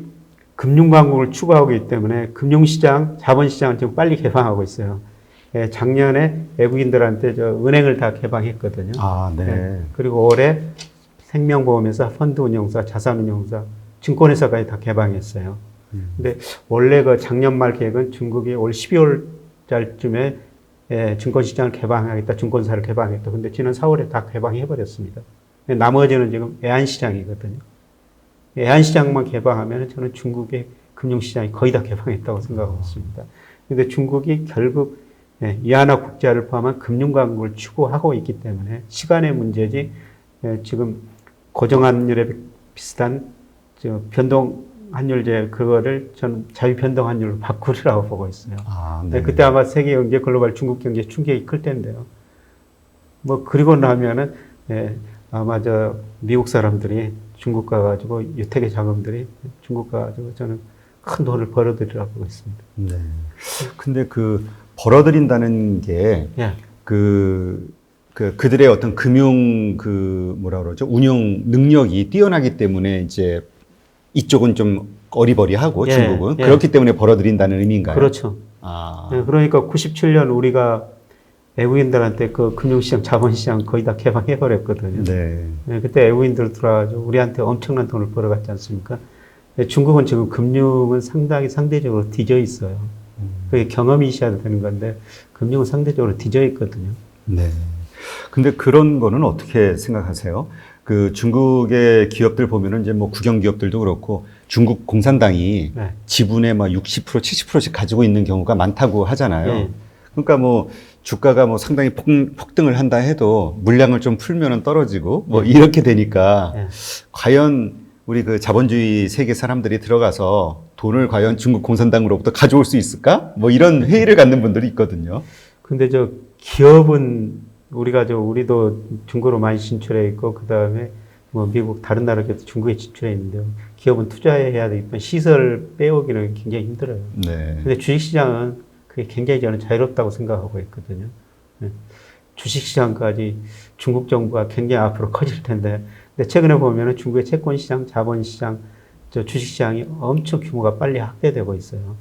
금융강국을 추구하고 있기 때문에 금융시장, 자본시장을 지금 빨리 개방하고 있어요. 예, 작년에 외국인들한테 은행을 다 개방했거든요. 아, 네. 예, 그리고 올해 생명보험회사, 펀드운용사, 자산운용사, 증권회사까지 다 개방했어요. 근데 원래 그 작년 말 계획은 중국이 올 12월 달쯤에 증권시장을 개방하겠다, 증권사를 개방하겠다. 근데 지난 4월에 다 개방해버렸습니다. 나머지는 지금 애한시장이거든요. 애한시장만 개방하면 저는 중국의 금융시장이 거의 다 개방했다고 생각하고 있습니다. 근데 중국이 결국 위안화 국제화를 포함한 금융강국을 추구하고 있기 때문에 시간의 문제지 지금 고정환율에 비슷한 변동환율제 그거를 저는 자유변동환율로 바꾸리라고 보고 있어요. 아, 네. 그때 아마 세계 경제, 글로벌 중국 경제 충격이 클 텐데요. 뭐 그리고 나면은 아마 미국 사람들이 중국 가가지고 유택의 자금들이 중국 가가지고 저는 큰 돈을 벌어들이라고 보고 있습니다. 네. 근데 벌어들인다는 게 예. 그들의 어떤 금융 뭐라 그러죠? 운용 능력이 뛰어나기 때문에 이제 이쪽은 좀 어리버리하고 예, 중국은 예. 그렇기 때문에 벌어들인다는 의미인가요? 그렇죠. 아. 네, 그러니까 97년 우리가 외국인들한테 그 금융시장, 자본시장 거의 다 개방해버렸거든요. 네. 네, 그때 외국인들 들어와가지고 우리한테 엄청난 돈을 벌어갔지 않습니까? 네, 중국은 지금 금융은 상당히 상대적으로 뒤져 있어요. 그게 경험이 있어야 되는 건데 금융은 상대적으로 뒤져 있거든요. 네. 근데 그런 거는 어떻게 생각하세요? 중국의 기업들 보면은 이제 뭐 국영 기업들도 그렇고 중국 공산당이 네. 지분의 막 60%, 70%씩 가지고 있는 경우가 많다고 하잖아요. 네. 그러니까 뭐 주가가 뭐 상당히 폭등을 한다 해도 물량을 좀 풀면은 떨어지고 뭐 이렇게 되니까 네. 과연 우리 자본주의 세계 사람들이 들어가서 돈을 과연 중국 공산당으로부터 가져올 수 있을까? 뭐 이런 회의를 갖는 분들이 있거든요. 근데 기업은 우리도 중국으로 많이 진출해 있고 그다음에 뭐 미국 다른 나라 기업도 중국에 진출해 있는데요. 기업은 투자해야 되겠지만 시설 빼오기는 굉장히 힘들어요. 네. 근데 주식시장은 그게 굉장히 저는 자유롭다고 생각하고 있거든요. 네. 주식시장까지 중국 정부가 굉장히 앞으로 커질 텐데, 근데 최근에 보면은 중국의 채권시장, 자본시장, 주식시장이 엄청 규모가 빨리 확대되고 있어요.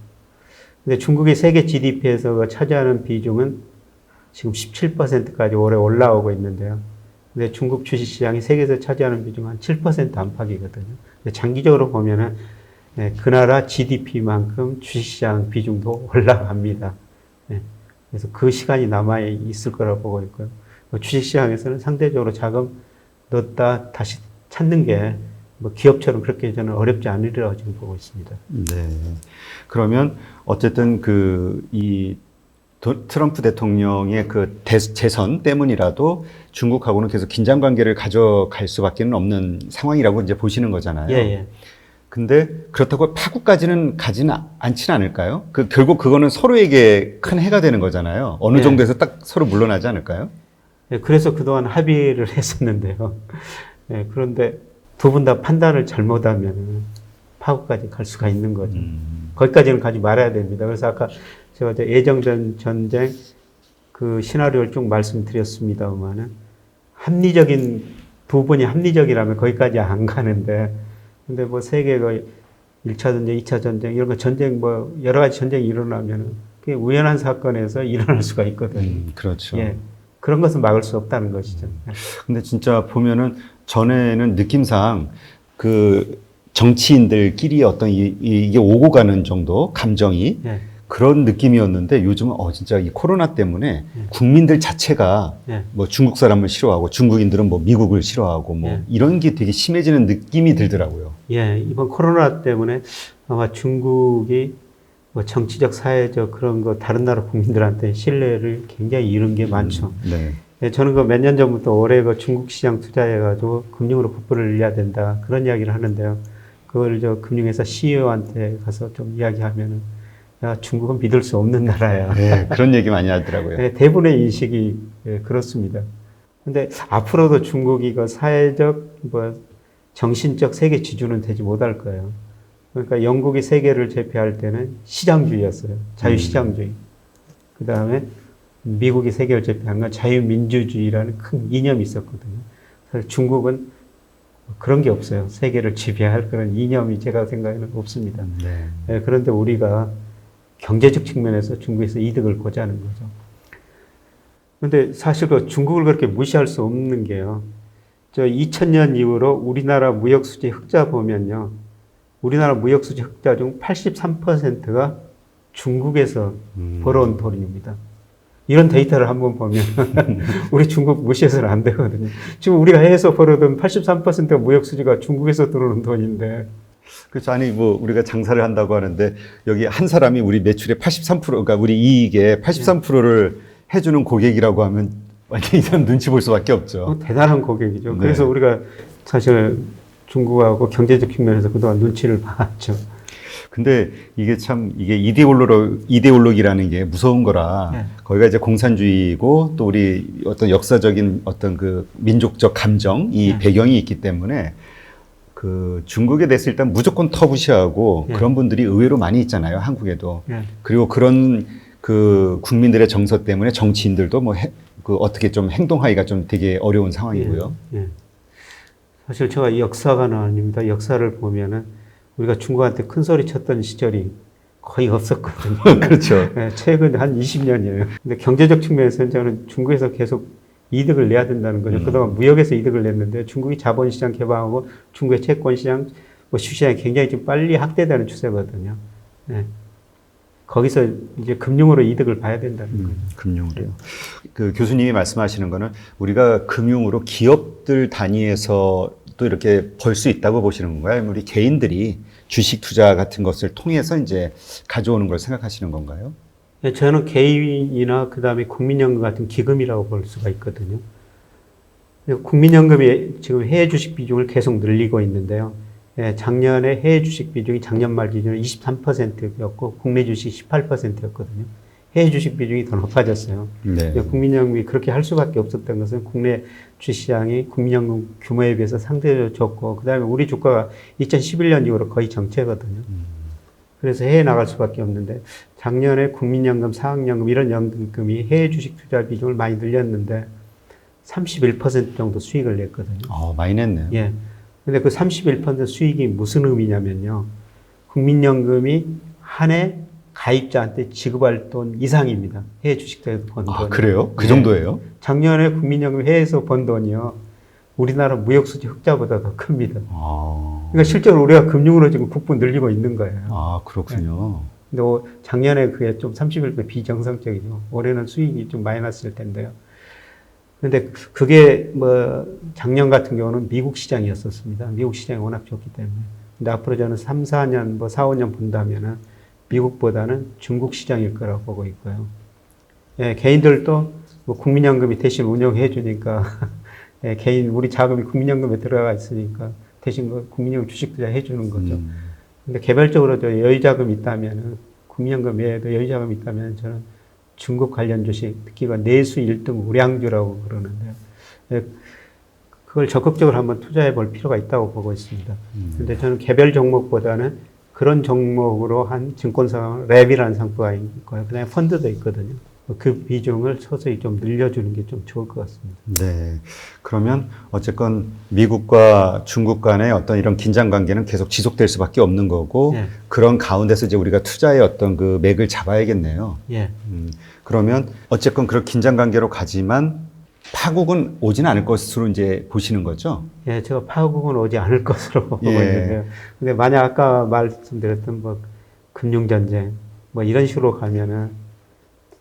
근데 중국의 세계 GDP에서 차지하는 비중은 지금 17%까지 올해 올라오고 있는데요. 근데 중국 주식시장이 세계에서 차지하는 비중은 한 7% 안팎이거든요. 근데 장기적으로 보면은 그 나라 GDP만큼 주식시장 비중도 올라갑니다. 그래서 그 시간이 남아 있을 거라고 보고 있고요. 주식시장에서는 상대적으로 자금 넣었다 다시 찾는 게 뭐 기업처럼 그렇게 저는 어렵지 않으리라고 지금 보고 있습니다. 네. 그러면 어쨌든 이 트럼프 대통령의 재선 때문이라도 중국하고는 계속 긴장 관계를 가져갈 수밖에 없는 상황이라고 이제 보시는 거잖아요. 예, 예. 근데 그렇다고 파국까지는 가지는 않지는 않을까요? 결국 그거는 서로에게 큰 해가 되는 거잖아요. 어느 예. 정도에서 딱 서로 물러나지 않을까요? 예, 그래서 그동안 합의를 했었는데요. 예, 그런데 두 분 다 판단을 잘못하면 파국까지 갈 수가 있는 거죠. 거기까지는 가지 말아야 됩니다. 그래서 아까 제가 예정전 전쟁 그 시나리오를 쭉 말씀드렸습니다만은 합리적인 두 분이 합리적이라면 거기까지 안 가는데 근데 뭐 세계가 1차 전쟁, 2차 전쟁 이런 거 전쟁 뭐 여러 가지 전쟁이 일어나면은 그게 우연한 사건에서 일어날 수가 있거든요. 그렇죠. 예. 그런 것은 막을 수 없다는 것이죠. 근데 진짜 보면은 전에는 느낌상 정치인들끼리 어떤 이게 오고 가는 정도 감정이 예. 그런 느낌이었는데 요즘은 진짜 이 코로나 때문에 국민들 자체가 뭐 중국 사람을 싫어하고 중국인들은 뭐 미국을 싫어하고 뭐 이런 게 되게 심해지는 느낌이 들더라고요. 예, 이번 코로나 때문에 아마 중국이 뭐 정치적, 사회적 그런 거 다른 나라 국민들한테 신뢰를 굉장히 잃은 게 많죠. 네. 예, 저는 그 몇 년 전부터 올해 그 중국 시장 투자해가지고 금융으로 부풀을 내야 된다. 그런 이야기를 하는데요. 그걸 저 금융회사 CEO한테 가서 좀 이야기하면은, 야, 중국은 믿을 수 없는 나라야. 네, 그런 얘기 많이 하더라고요. 예, 대부분의 인식이 예, 그렇습니다. 근데 앞으로도 중국이 그 사회적, 뭐, 정신적 세계 지주는 되지 못할 거예요. 그러니까 영국이 세계를 제패할 때는 시장주의였어요. 자유시장주의. 그 다음에 미국이 세계를 제패한 건 자유민주주의라는 큰 이념이 있었거든요. 그래서 중국은 그런 게 없어요. 세계를 지배할 그런 이념이 제가 생각에는 없습니다. 네. 예, 그런데 우리가 경제적 측면에서 중국에서 이득을 보자는 거죠. 근데 사실 그 중국을 그렇게 무시할 수 없는 게요. 저 2000년 이후로 우리나라 무역수지 흑자 보면요. 우리나라 무역수지 흑자 중 83%가 중국에서 벌어온 돈입니다. 이런 데이터를 한번 보면 우리 중국 무시해서는 안 되거든요. 지금 우리가 해외에서 벌어둔 83%가 무역수지가 중국에서 들어오는 돈인데. 그렇죠. 아니, 뭐, 우리가 장사를 한다고 하는데, 여기 한 사람이 우리 매출의 83%, 그러니까 우리 이익의 83%를 해주는 고객이라고 하면, 완전히 이 사람 눈치 볼 수밖에 없죠. 대단한 고객이죠. 네. 그래서 우리가 사실 중국하고 경제적 측면에서 그동안 눈치를 봤죠. 근데 이게 참, 이게 이데올로기라는 게 무서운 거라, 네. 거기가 이제 공산주의이고, 또 우리 어떤 역사적인 어떤 그 민족적 감정, 이 네. 배경이 있기 때문에, 그 중국에 대해서 일단 무조건 터부시하고 네. 그런 분들이 의외로 많이 있잖아요, 한국에도. 네. 그리고 그런 그 국민들의 정서 때문에 정치인들도 뭐 그 어떻게 좀 행동하기가 좀 되게 어려운 상황이고요. 예, 예. 사실 제가 역사가는 아닙니다. 역사를 보면은 우리가 중국한테 큰 소리 쳤던 시절이 거의 없었거든요. 그렇죠. 예, 최근 한 20년이에요. 근데 경제적 측면에서는 저는 중국에서 계속 이득을 내야 된다는 거죠. 그동안 무역에서 이득을 냈는데 중국이 자본시장 개방하고 중국의 채권시장, 뭐 주시장이 굉장히 좀 빨리 확대되는 추세거든요. 예. 거기서 이제 금융으로 이득을 봐야 된다는 거죠. 금융으로요. 그 교수님이 말씀하시는 거는 우리가 금융으로 기업들 단위에서 또 이렇게 벌 수 있다고 보시는 건가요? 아니면 우리 개인들이 주식 투자 같은 것을 통해서 이제 가져오는 걸 생각하시는 건가요? 예, 저는 개인이나 그 다음에 국민연금 같은 기금이라고 볼 수가 있거든요. 국민연금이 지금 해외 주식 비중을 계속 늘리고 있는데요. 예, 작년에 해외 주식 비중이 작년 말 기준으로 23%였고 국내 주식 18%였거든요. 해외 주식 비중이 더 높아졌어요. 네. 국민연금이 그렇게 할 수밖에 없었던 것은 국내 주시장이 국민연금 규모에 비해서 상대적으로 적고 그다음에 우리 주가가 2011년 이후로 거의 정체거든요. 그래서 해외 나갈 수밖에 없는데 작년에 국민연금, 사학연금 이런 연금이 해외 주식 투자 비중을 많이 늘렸는데 31% 정도 수익을 냈거든요. 많이 냈네요. 예. 근데 그 31% 수익이 무슨 의미냐면요. 국민연금이 한 해 가입자한테 지급할 돈 이상입니다. 해외 주식에서 번 돈. 그래요? 그 예. 정도예요? 작년에 국민연금 해외에서 번 돈이요. 우리나라 무역수지 흑자보다 더 큽니다. 그러니까 실제로 우리가 금융으로 지금 국부 늘리고 있는 거예요. 그렇군요. 근데 작년에 그게 좀 31% 비정상적이죠. 올해는 수익이 좀 많이 났을 텐데요. 근데 그게 뭐 작년 같은 경우는 미국 시장이었었습니다. 미국 시장이 워낙 좋기 때문에. 근데 앞으로 저는 3, 4년, 뭐 4, 5년 본다면은 미국보다는 중국 시장일 거라고 보고 있고요. 예, 개인들도 뭐 국민연금이 대신 운영해 주니까 예, 개인 우리 자금이 국민연금에 들어가 있으니까 대신 그 국민연금 주식 투자 해 주는 거죠. 근데 개별적으로 저 여유자금이 있다면은 국민연금 외에도 여유자금이 있다면 저는 중국 관련 주식, 특히 내수 1등 우량주라고 그러는데요. 예, 그걸 적극적으로 한번 투자해 볼 필요가 있다고 보고 있습니다. 근데 저는 개별 종목보다는 그런 종목으로 한 증권사 랩이라는 상표가 있고요. 그 다음에 펀드도 있거든요. 그 비중을 서서히 좀 늘려주는 게 좀 좋을 것 같습니다. 네. 그러면 어쨌건 미국과 중국 간의 어떤 이런 긴장 관계는 계속 지속될 수밖에 없는 거고 예. 그런 가운데서 이제 우리가 투자의 어떤 그 맥을 잡아야겠네요. 예. 그러면 어쨌건 그런 긴장 관계로 가지만 파국은 오진 않을 것으로 이제 보시는 거죠? 예, 제가 파국은 오지 않을 것으로 보고 예. 있는데요. 근데 만약 아까 말씀드렸던 뭐 금융전쟁 뭐 이런 식으로 가면은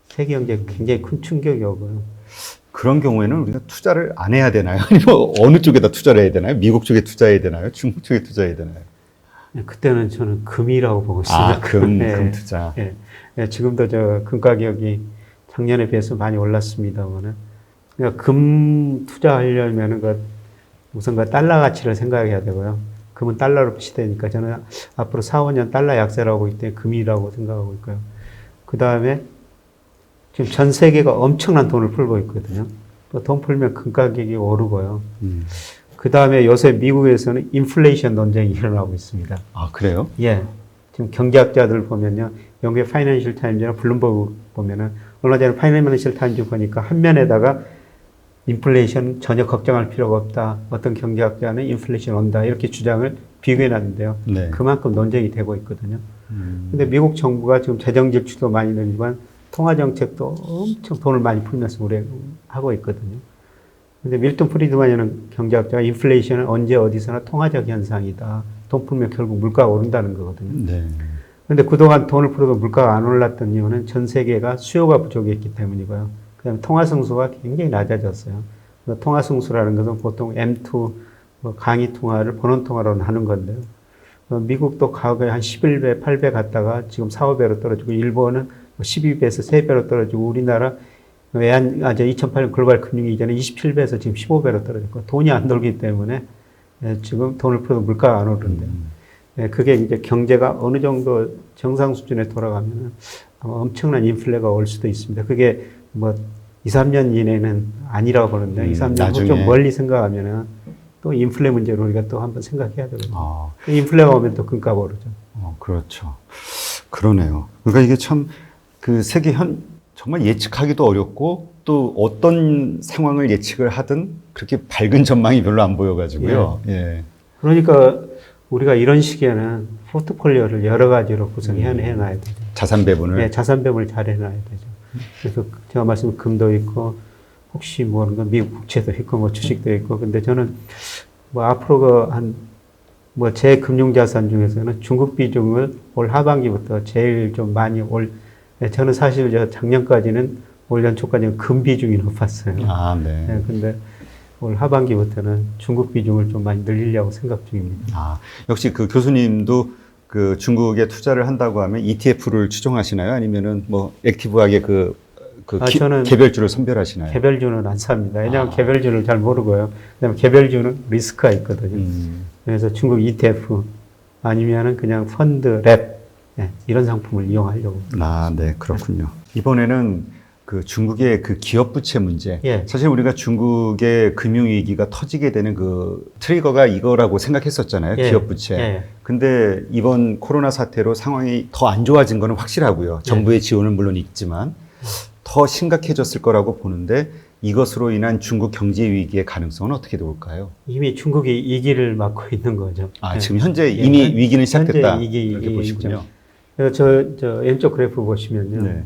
세계 경제에 굉장히 큰 충격이 오고요. 그런 경우에는 우리가 투자를 안 해야 되나요? 아니면 어느 쪽에다 투자를 해야 되나요? 미국 쪽에 투자해야 되나요? 중국 쪽에 투자해야 되나요? 예, 그때는 저는 금이라고 보고 있습니다. 금 투자. 예, 예, 지금도 저 금 가격이 작년에 비해서 많이 올랐습니다만은 그러니까 금 투자하려면은 우선 달러 가치를 생각해야 되고요. 금은 달러로 시대니까 저는 앞으로 4, 5년 달러 약세라고 있기 때문에 금이라고 생각하고 있고요. 그 다음에 지금 전 세계가 엄청난 돈을 풀고 있거든요. 또 돈 풀면 금 가격이 오르고요. 그 다음에 요새 미국에서는 인플레이션 논쟁이 일어나고 있습니다. 아, 그래요? 예. 지금 경제학자들 보면요. 영국의 파이낸셜 타임즈나 블룸버그 보면은 얼마 전에 파이낸셜 타임즈 보니까 한 면에다가 인플레이션 전혀 걱정할 필요가 없다. 어떤 경제학자는 인플레이션 온다. 이렇게 주장을 비교해 놨는데요. 네. 그만큼 논쟁이 되고 있거든요. 근데 미국 정부가 지금 재정 지출도 많이 늘지만 통화 정책도 엄청 돈을 많이 풀면서 하고 있거든요. 근데 밀턴 프리드만이라는 경제학자가 인플레이션은 언제 어디서나 통화적 현상이다. 돈 풀면 결국 물가가 오른다는 거거든요. 네. 근데 그동안 돈을 풀어도 물가가 안 올랐던 이유는 전 세계가 수요가 부족했기 때문이고요. 그 다음에 통화 승수가 굉장히 낮아졌어요. 통화 승수라는 것은 보통 M2 강의 통화를 본원 통화로 하는 건데요. 미국도 과거에 한 11배, 8배 갔다가 지금 4, 5배로 떨어지고 일본은 12배에서 3배로 떨어지고 우리나라 2008년 글로벌 금융위 이전에 27배에서 지금 15배로 떨어졌고 돈이 안 돌기 때문에 지금 돈을 풀어도 물가가 안 오른대요. 그게 이제 경제가 어느 정도 정상 수준에 돌아가면 아마 엄청난 인플레가 올 수도 있습니다. 그게 2, 3년 이내는 아니라고 보는데 2, 3년 후 좀 멀리 생각하면은 또 인플레 문제로 우리가 또 한번 생각해야 되거든요. 인플레가 오면 또 금값 오르죠. 그렇죠. 그러네요. 그러니까 이게 참 그 세계 정말 예측하기도 어렵고 또 어떤 상황을 예측을 하든 그렇게 밝은 전망이 별로 안 보여가지고요. 예. 그러니까 우리가 이런 시기에는 포트폴리오를 여러 가지로 구성해 놔야 되죠. 자산 배분을. 네, 자산 배분을 잘 해놔야 되죠. 그래서 제가 말씀드린 금도 있고 혹시 모르는 미국 국채도 있고 주식도 있고 근데 저는 앞으로 제 금융자산 중에서는 중국 비중을 올 하반기부터 제일 좀 많이 저는 사실 작년까지는 올 연초까지는 금 비중이 높았어요. 네. 근데 올 하반기부터는 중국 비중을 좀 많이 늘리려고 생각 중입니다. 역시 그 교수님도 그 중국에 투자를 한다고 하면 ETF를 추종하시나요? 아니면은 액티브하게 저는 개별주를 선별하시나요? 개별주는 안 삽니다. 왜냐하면 개별주를 잘 모르고요. 왜냐하면 개별주는 리스크가 있거든요. 그래서 중국 ETF 아니면은 그냥 펀드, 랩 이런 상품을 이용하려고. 네, 그렇군요. 이번에는 그 중국의 그 기업 부채 문제. 사실 우리가 중국의 금융위기가 터지게 되는 그 트리거가 이거라고 생각했었잖아요. 기업 부채. 근데 이번 코로나 사태로 상황이 더 안 좋아진 거는 확실하고요. 정부의 지원은 물론 있지만 더 심각해졌을 거라고 보는데 이것으로 인한 중국 경제 위기의 가능성은 어떻게 볼까요? 이미 중국이 위기를 맞고 있는 거죠. 지금 현재 이미 위기는 시작됐다. 현재 이렇게 보시군요. 그래서 저 왼쪽 그래프 보시면요.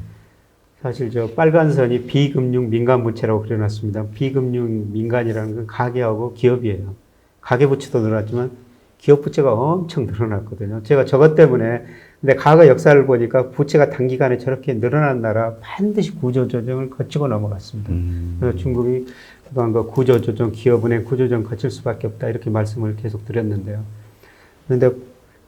사실 빨간 선이 비금융 민간 부채라고 그려놨습니다. 비금융 민간이라는 건 가계하고 기업이에요. 가계 부채도 늘어났지만 기업 부채가 엄청 늘어났거든요. 제가 저것 때문에 근데 과거 역사를 보니까 부채가 단기간에 저렇게 늘어난 나라 반드시 구조조정을 거치고 넘어갔습니다. 그래서 중국이 그동안 구조조정, 기업은행 구조조정 거칠 수밖에 없다 이렇게 말씀을 계속 드렸는데요. 그런데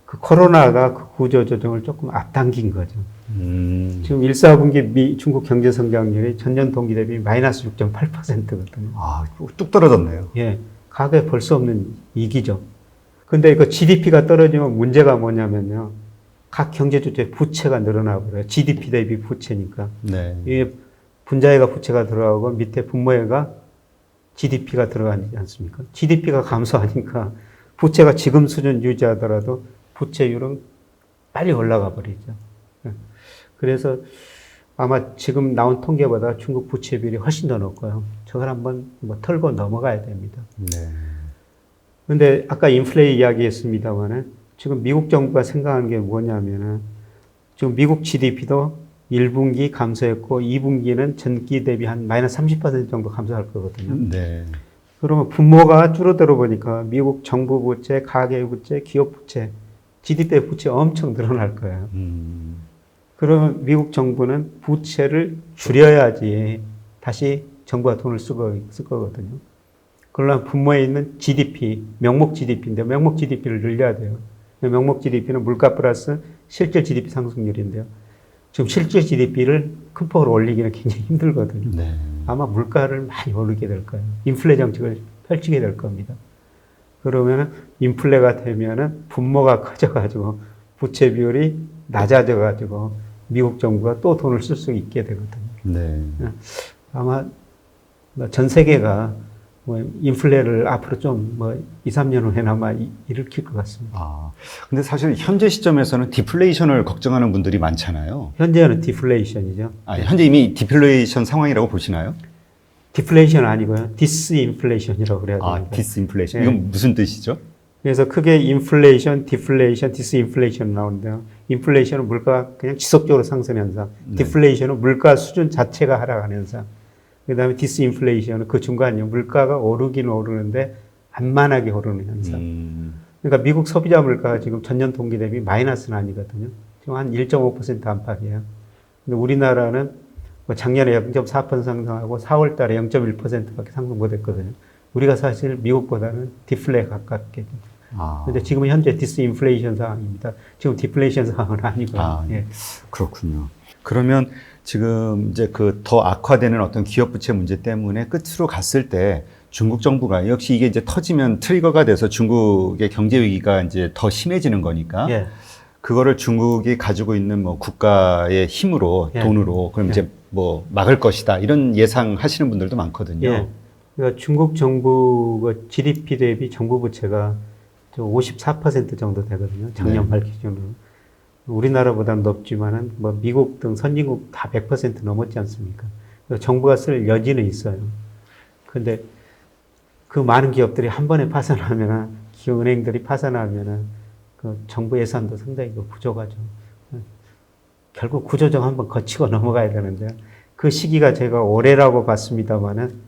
그 코로나가 그 구조조정을 조금 앞당긴 거죠. 지금 1, 4분기 중국 경제 성장률이 전년 동기 대비 마이너스 6.8%거든요. 뚝 떨어졌네요. 과거에 볼 수 없는 위기죠. 근데 그 GDP가 떨어지면 문제가 뭐냐면요. 각 경제 주체 부채가 늘어나 버려요. GDP 대비 부채니까. 이게 분자회가 부채가 들어가고 밑에 분모회가 GDP가 들어가지 않습니까? GDP가 감소하니까 부채가 지금 수준 유지하더라도 부채율은 빨리 올라가 버리죠. 그래서 아마 지금 나온 통계보다 중국 부채 비율이 훨씬 더 높고요. 저걸 한번 털고 넘어가야 됩니다. 근데 아까 인플레 이야기했습니다만은 지금 미국 정부가 생각하는 게 뭐냐면은 지금 미국 GDP도 1분기 감소했고 2분기는 전기 대비 한 마이너스 30% 정도 감소할 거거든요. 그러면 분모가 줄어들어 보니까 미국 정부 부채, 가계 부채, 기업 부채, GDP 부채 엄청 늘어날 거예요. 그러면 미국 정부는 부채를 줄여야지 다시 정부가 돈을 쓸 거거든요. 그러면 분모에 있는 GDP, 명목 GDP인데 명목 GDP를 늘려야 돼요. 명목 GDP는 물가 플러스 실질 GDP 상승률인데요. 지금 실질 GDP를 큰 폭으로 올리기는 굉장히 힘들거든요. 네. 아마 물가를 많이 오르게 될 거예요. 인플레 정책을 펼치게 될 겁니다. 그러면은 인플레가 되면은 분모가 커져가지고 부채 비율이 낮아져가지고 미국 정부가 또 돈을 쓸 수 있게 되거든요. 네. 아마 전 세계가 뭐 인플레를 앞으로 좀 뭐 2, 3년 후에나마 일으킬 것 같습니다. 아, 근데 사실 현재 시점에서는 디플레이션을 걱정하는 분들이 많잖아요. 현재는 디플레이션이죠. 아, 현재 이미 디플레이션 상황이라고 보시나요? 디플레이션 아니고요. 디스인플레이션이라고 그래야 됩니다. 아, 디스인플레이션. 네. 이건 무슨 뜻이죠? 그래서 크게 인플레이션, 디플레이션, 디스인플레이션 나오는데요. 인플레이션은 물가가 그냥 지속적으로 상승 현상. 네. 디플레이션은 물가 수준 자체가 하락하는 현상. 그다음에 디스인플레이션은 그 중간이요. 물가가 오르긴 오르는데 안만하게 오르는 현상. 그러니까 미국 소비자 물가가 지금 전년 동기 대비 마이너스는 아니거든요. 지금 한 1.5% 안팎이에요. 근데 우리나라는 뭐 작년에 0.4% 상승하고 4월 달에 0.1%밖에 상승 못했거든요. 우리가 사실 미국보다는 디플레에 가깝게. 아. 근데 지금 현재 디스인플레이션 상황입니다. 지금 디플레이션 상황은 아니고요. 아, 예. 그렇군요. 그러면 지금 이제 그 더 악화되는 어떤 기업 부채 문제 때문에 끝으로 갔을 때 중국 정부가 역시 이게 이제 터지면 트리거가 돼서 중국의 경제 위기가 이제 더 심해지는 거니까 예. 그거를 중국이 가지고 있는 뭐 국가의 힘으로 예. 돈으로 그럼 이제 뭐 막을 것이다 이런 예상하시는 분들도 많거든요. 예. 그러니까 중국 정부가 GDP 대비 정부 부채가 54% 정도 되거든요. 작년 네. 말 기준으로. 우리나라보다는 높지만은 뭐 미국 등 선진국 다 100% 넘었지 않습니까? 그래서 정부가 쓸 여지는 있어요. 근데 그 많은 기업들이 한 번에 파산하면은, 기업은행들이 파산하면은 그 정부 예산도 상당히 부족하죠. 결국 구조조정 한번 거치고 넘어가야 되는데요. 그 시기가 제가 올해라고 봤습니다만은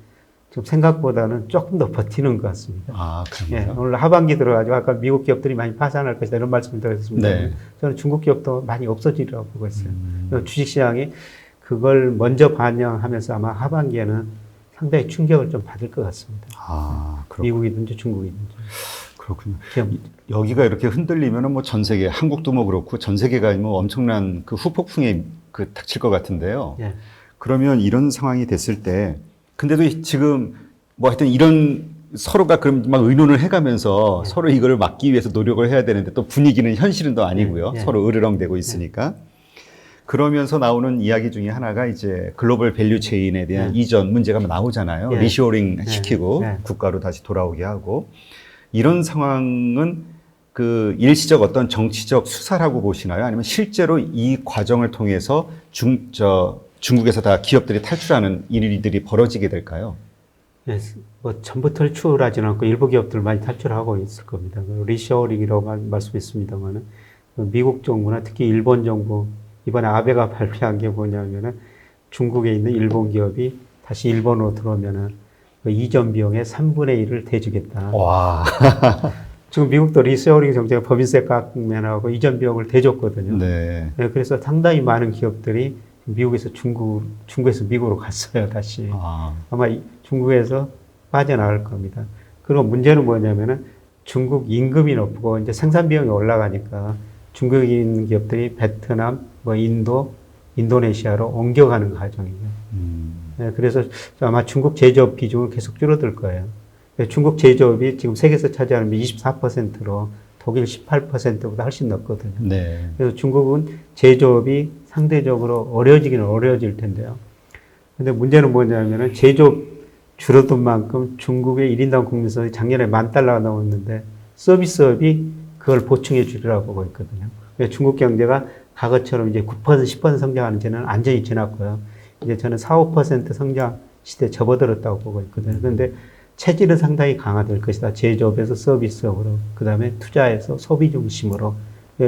지금 생각보다는 조금 더 버티는 것 같습니다. 아, 예, 그런가요? 오늘 하반기 들어가지고 아까 미국 기업들이 많이 파산할 것이다 이런 말씀을 드렸습니다. 네. 저는 중국 기업도 많이 없어지리라고 보고 있어요. 주식시장이 그걸 먼저 반영하면서 아마 하반기에는 상당히 충격을 좀 받을 것 같습니다. 아, 미국이든지 중국이든지. 그렇군요. 기업. 여기가 이렇게 흔들리면은 뭐 전 세계, 한국도 뭐 그렇고 전 세계가 뭐 엄청난 그 후폭풍에 그 닥칠 것 같은데요. 예. 그러면 이런 상황이 됐을 때, 근데도 지금 뭐 하여튼 이런 서로가 그럼 막 의논을 해가면서 예. 서로 이걸 막기 위해서 노력을 해야 되는데 또 분위기는 현실은 또 아니고요. 예. 서로 으르렁대고 있으니까. 그러면서 나오는 이야기 중에 하나가 이제 글로벌 밸류 체인에 대한 이전 문제가 나오잖아요. 예. 리쇼링 시키고 예. 국가로 다시 돌아오게 하고. 이런 상황은 그 일시적 어떤 정치적 수사라고 보시나요? 아니면 실제로 이 과정을 통해서 중국에서 다 기업들이 탈출하는 일들이 벌어지게 될까요? 예, 뭐 전부 탈출하지는 않고 일부 기업들 많이 탈출하고 있을 겁니다. 리쇼링이라고 말씀했습니다만은 미국 정부나 특히 일본 정부 이번에 아베가 발표한 게 뭐냐면은 중국에 있는 일본 기업이 다시 일본으로 들어오면은 그 이전 비용의 3분의 1을 대주겠다. 와. 지금 미국도 리쇼링 정책을 법인세 깎면하고 이전 비용을 대줬거든요. 네. 네, 그래서 상당히 많은 기업들이 미국에서 중국에서 미국으로 갔어요, 다시. 아마 중국에서 빠져나갈 겁니다. 그리고 문제는 뭐냐면은 중국 임금이 높고 이제 생산 비용이 올라가니까 중국인 기업들이 베트남, 뭐 인도, 인도네시아로 옮겨가는 과정이에요. 네, 그래서 아마 중국 제조업 비중은 계속 줄어들 거예요. 중국 제조업이 지금 세계에서 차지하는 24%로 독일 18%보다 훨씬 높거든요. 네. 그래서 중국은 제조업이 상대적으로 어려워지기는 어려워질 텐데요. 근데 문제는 뭐냐면은 제조업 줄어든 만큼 중국의 1인당 국민소득이 작년에 $10,000가 넘었는데 서비스업이 그걸 보충해 주리라고 보고 있거든요. 중국 경제가 과거처럼 이제 9%, 10% 성장하는 지는 완전히 지났고요. 이제 저는 4, 5% 성장 시대에 접어들었다고 보고 있거든요. 그런데 체질은 상당히 강화될 것이다. 제조업에서 서비스업으로, 그 다음에 투자에서 소비 중심으로.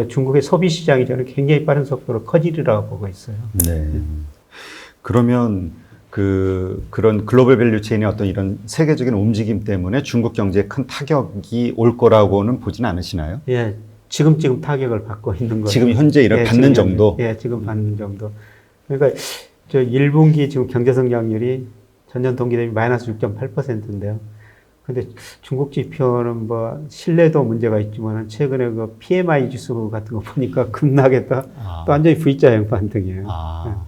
중국의 소비 시장이 저는 굉장히 빠른 속도로 커지리라고 보고 있어요. 네. 그러면 그런 글로벌 밸류 체인의 어떤 이런 세계적인 움직임 때문에 중국 경제에 큰 타격이 올 거라고는 보진 않으시나요? 예. 지금 타격을 받고 있는 거죠. 지금 현재 이런 받는 정도? 예, 지금 받는 정도. 그러니까 1분기 지금 경제 성장률이 전년 동기 대비 마이너스 6.8%인데요. 근데 중국 지표는 뭐 신뢰도 문제가 있지만 최근에 그 PMI 지수 같은 거 보니까 급락에 또 완전히 V자형 반등이에요. 아.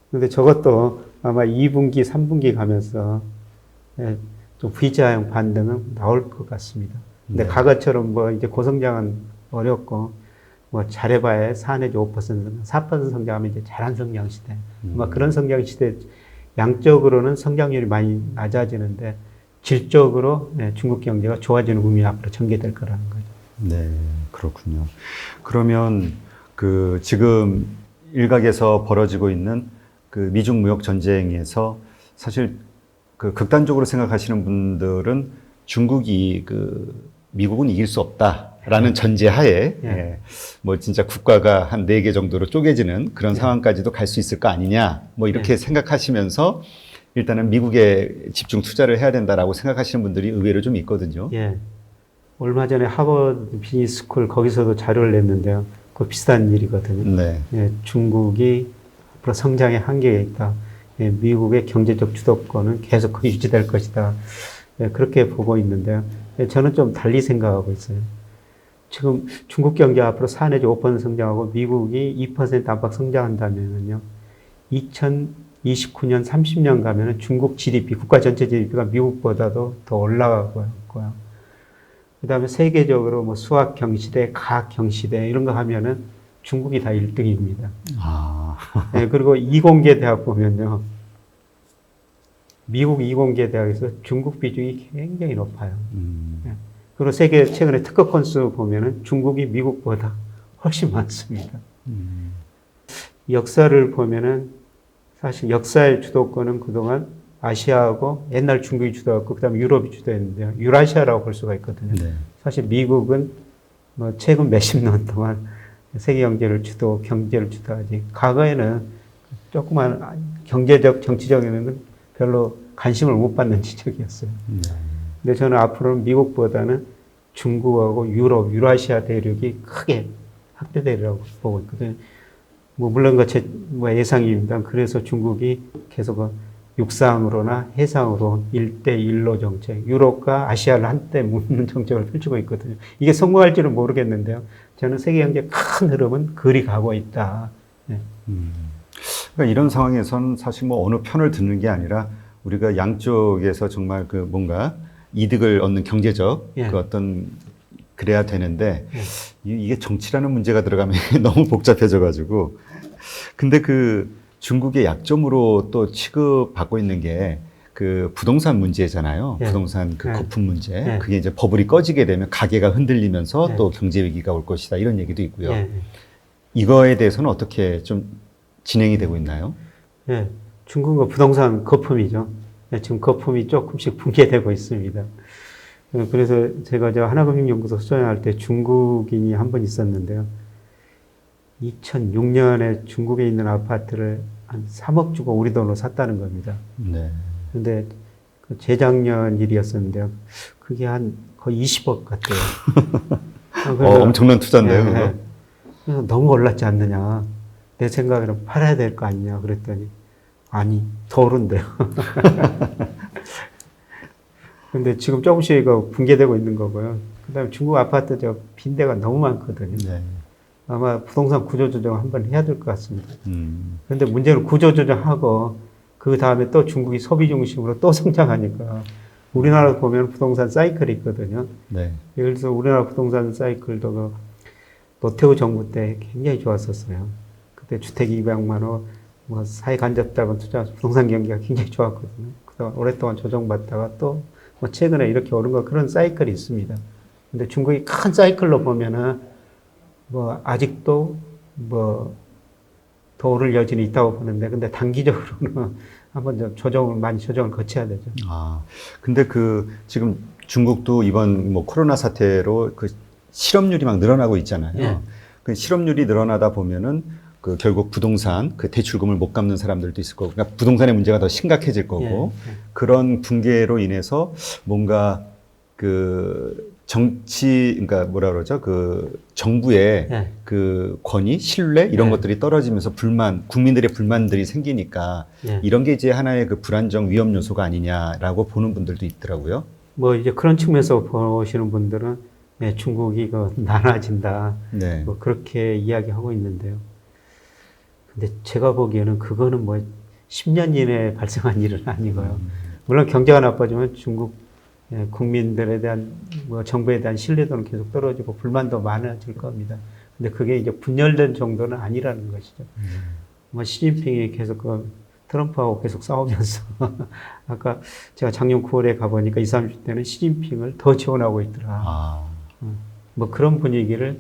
근데 저것도 아마 2분기, 3분기 가면서 예, 좀 V자형 반등은 나올 것 같습니다. 근데 네. 과거처럼 뭐 이제 고성장은 어렵고 뭐 잘해봐야 4 내지 5%, 4% 성장하면 이제 잘한 성장 시대. 아마 그런 성장 시대 양적으로는 성장률이 많이 낮아지는데 질적으로 네, 중국 경제가 좋아지는 국면이 앞으로 전개될 거라는 거죠. 네, 그렇군요. 그러면 그 지금 일각에서 벌어지고 있는 그 미중 무역 전쟁에서 사실 그 극단적으로 생각하시는 분들은 중국이 그 미국은 이길 수 없다라는 전제하에 예, 뭐 진짜 국가가 한 4개 정도로 쪼개지는 그런 상황까지도 갈 수 있을 거 아니냐 뭐 이렇게 생각하시면서 일단은 미국에 집중 투자를 해야 된다라고 생각하시는 분들이 의외로 좀 있거든요. 예. 얼마 전에 하버드 비즈니스 스쿨 거기서도 자료를 냈는데요. 그 비슷한 일이거든요. 네. 예, 중국이 앞으로 성장의 한계가 있다. 예, 미국의 경제적 주도권은 계속 유지될 것이다. 예, 그렇게 보고 있는데요. 예, 저는 좀 달리 생각하고 있어요. 지금 중국 경제 앞으로 4 내지 5% 성장하고 미국이 2% 안팎 성장한다면요. 2029년, 30년 가면은 중국 GDP, 국가 전체 GDP가 미국보다도 더 올라가고요. 그 다음에 세계적으로 뭐 수학 경시대, 과학 경시대 이런 거 하면은 중국이 다 1등입니다. 아. 네, 그리고 이공계 대학 보면요. 미국 이공계 대학에서 중국 비중이 굉장히 높아요. 네. 그리고 세계 최근에 특허 건수 보면은 중국이 미국보다 훨씬 많습니다. 역사를 보면은 사실 역사의 주도권은 그동안 아시아하고 옛날 중국이 주도했고 그다음에 유럽이 주도했는데요. 유라시아라고 볼 수가 있거든요. 네. 사실 미국은 뭐 최근 몇십 년 동안 세계 경제를 경제를 주도하지. 과거에는 조그만 경제적, 정치적인 별로 관심을 못 받는 지적이었어요. 네. 근데 저는 앞으로는 미국보다는 중국하고 유럽, 유라시아 대륙이 크게 확대되리라고 보고 있거든요. 뭐 물론 제 예상입니다. 그래서 중국이 계속 육상으로나 해상으로 1대1로 정책, 유럽과 아시아를 한때 묶는 정책을 펼치고 있거든요. 이게 성공할지는 모르겠는데요. 저는 세계 경제 큰 흐름은 그리 가고 있다. 네. 그러니까 이런 상황에서는 사실 뭐 어느 편을 듣는 게 아니라 우리가 양쪽에서 정말 그 뭔가 이득을 얻는 경제적 예. 그 어떤 그래야 되는데 이게 정치라는 문제가 들어가면 너무 복잡해져가지고 근데 그 중국의 약점으로 또 취급받고 있는 게 그 부동산 문제잖아요. 예. 부동산 그 거품 문제. 예. 그게 이제 버블이 꺼지게 되면 가게가 흔들리면서 예. 또 경제 위기가 올 것이다 이런 얘기도 있고요. 예. 이거에 대해서는 어떻게 좀 진행이 되고 있나요? 예. 중국은 부동산 거품이죠. 예, 지금 거품이 조금씩 붕괴되고 있습니다. 그래서 제가 저 하나금융연구소 수장할 때 중국인이 한 번 있었는데요. 2006년에 중국에 있는 아파트를 한 3억 주고 우리 돈으로 샀다는 겁니다. 네. 근데 그 재작년 일이었었는데요. 그게 한 거의 20억 같아요. 엄청난 투자인데요, 그거? 예. 그래서 너무 올랐지 않느냐. 내 생각에는 팔아야 될 거 아니냐. 그랬더니 아니, 더 오른대요. 근데 지금 조금씩 붕괴되고 있는 거고요. 그 다음에 중국 아파트 빈대가 너무 많거든요. 네. 아마 부동산 구조조정 한번 해야 될 것 같습니다. 그런데 문제는 구조조정하고 그 다음에 또 중국이 소비 중심으로 또 성장하니까 우리나라 보면 부동산 사이클이 있거든요. 네. 예를 들어서 우리나라 부동산 사이클도 그 노태우 정부 때 굉장히 좋았었어요. 그때 주택 200만 원, 뭐 사회 간접자본 투자, 부동산 경기가 굉장히 좋았거든요. 그동안 오랫동안 조정받다가 또 뭐 최근에 이렇게 오른 거 그런 사이클이 있습니다. 근데 중국이 큰 사이클로 보면은 뭐 아직도 뭐 더 오를 여지는 있다고 보는데 근데 단기적으로는 한번 좀 많이 조정을 거쳐야 되죠. 아, 근데 그 지금 중국도 이번 뭐 코로나 사태로 그 실업률이 막 늘어나고 있잖아요. 예. 그 실업률이 늘어나다 보면은 그 결국 부동산 그 대출금을 못 갚는 사람들도 있을 거고, 그러니까 부동산의 문제가 더 심각해질 거고, 예. 그런 붕괴로 인해서 뭔가 그 정치, 그러니까 뭐라 그러죠? 그 정부의 예. 그 권위, 신뢰 이런 예. 것들이 떨어지면서 국민들의 불만들이 생기니까 예. 이런 게 이제 하나의 그 불안정 위험 요소가 아니냐라고 보는 분들도 있더라고요. 뭐 이제 그런 측면에서 보시는 분들은 네, 중국이 그 나눠진다. 네. 뭐 그렇게 이야기하고 있는데요. 근데 제가 보기에는 그거는 뭐 10년 이내에 발생한 일은 아니고요. 물론 경제가 나빠지면 중국 국민들에 대한 뭐 정부에 대한 신뢰도는 계속 떨어지고 불만도 많아질 겁니다. 근데 그게 이제 분열된 정도는 아니라는 것이죠. 뭐 시진핑이 계속 그 트럼프하고 계속 싸우면서 아까 제가 작년 9월에 가보니까 20, 30대는 시진핑을 더 지원하고 있더라. 아. 뭐 그런 분위기를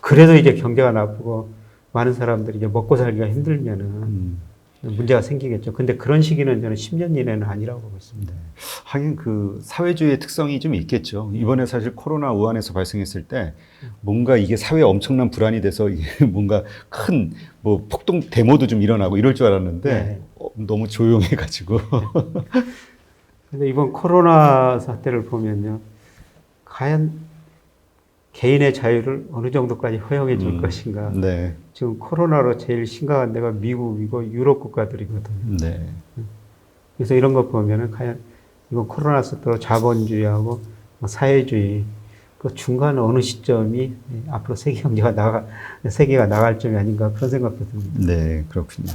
그래도 이제 경제가 나쁘고 많은 사람들이 이제 먹고 살기가 힘들면은 문제가 생기겠죠. 근데 그런 시기는 저는 10년 이내는 아니라고 보고 있습니다. 네. 하긴 그 사회주의의 특성이 좀 있겠죠. 이번에 사실 코로나 우한에서 발생했을 때 뭔가 이게 사회에 엄청난 불안이 돼서 이게 뭔가 큰 뭐 폭동 데모도 좀 일어나고 이럴 줄 알았는데 네. 너무 조용해가지고. 근데 이번 코로나 사태를 보면요. 과연 개인의 자유를 어느 정도까지 허용해 줄 것인가. 네. 지금 코로나로 제일 심각한 데가 미국이고 유럽 국가들이거든요. 네. 그래서 이런 거 보면은 과연 이번 코로나 사태로 자본주의하고 사회주의 그 중간 어느 시점이 앞으로 세계가 나갈 점이 아닌가 그런 생각도 듭니다. 네, 그렇군요.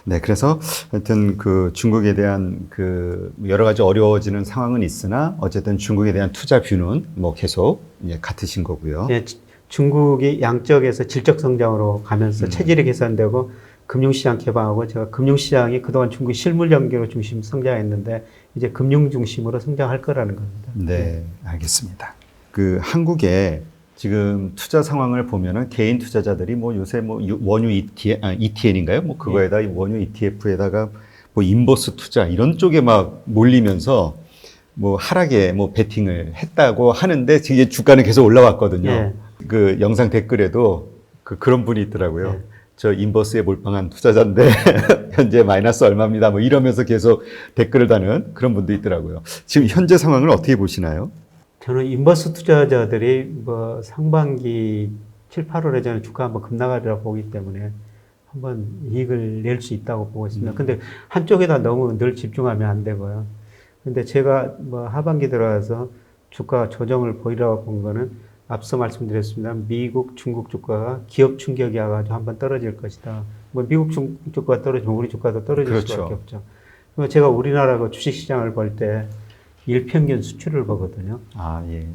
네, 그래서 하여튼 그 중국에 대한 그 여러 가지 어려워지는 상황은 있으나 어쨌든 중국에 대한 투자 뷰는 뭐 계속 같으신 거고요. 네, 중국이 양적에서 질적 성장으로 가면서 체질이 개선되고 금융시장 개방하고 제가 금융시장이 그동안 중국 실물 연계로 중심 성장했는데 이제 금융 중심으로 성장할 거라는 겁니다. 네, 알겠습니다. 그 한국의 지금 투자 상황을 보면은 개인 투자자들이 뭐 요새 뭐 원유 ETN인가요? 뭐 그거에다 원유 ETF에다가 뭐 인버스 투자 이런 쪽에 막 몰리면서 뭐 하락에 뭐 베팅을 했다고 하는데 지금 이제 주가는 계속 올라왔거든요. 네. 그 영상 댓글에도 그런 분이 있더라고요. 네. 저 인버스에 몰빵한 투자자인데 현재 마이너스 얼마입니다. 뭐 이러면서 계속 댓글을 다는 그런 분도 있더라고요. 지금 현재 상황을 어떻게 보시나요? 저는 인버스 투자자들이 뭐 상반기 7, 8월에 저는 주가 한번 급나가리라고 보기 때문에 한번 이익을 낼 수 있다고 보고 있습니다. 근데 한쪽에다 너무 늘 집중하면 안 되고요. 근데 제가 뭐 하반기 들어와서 주가 조정을 보이라고 본 거는 앞서 말씀드렸습니다. 미국, 중국 주가가 기업 충격이 와가지고 한번 떨어질 것이다. 뭐 미국, 중국 주가가 떨어지면 우리 주가도 떨어질 그렇죠. 수밖에 없죠. 그리고 제가 우리나라 주식시장을 볼 때 일평균 수출을 보거든요. 아, 예.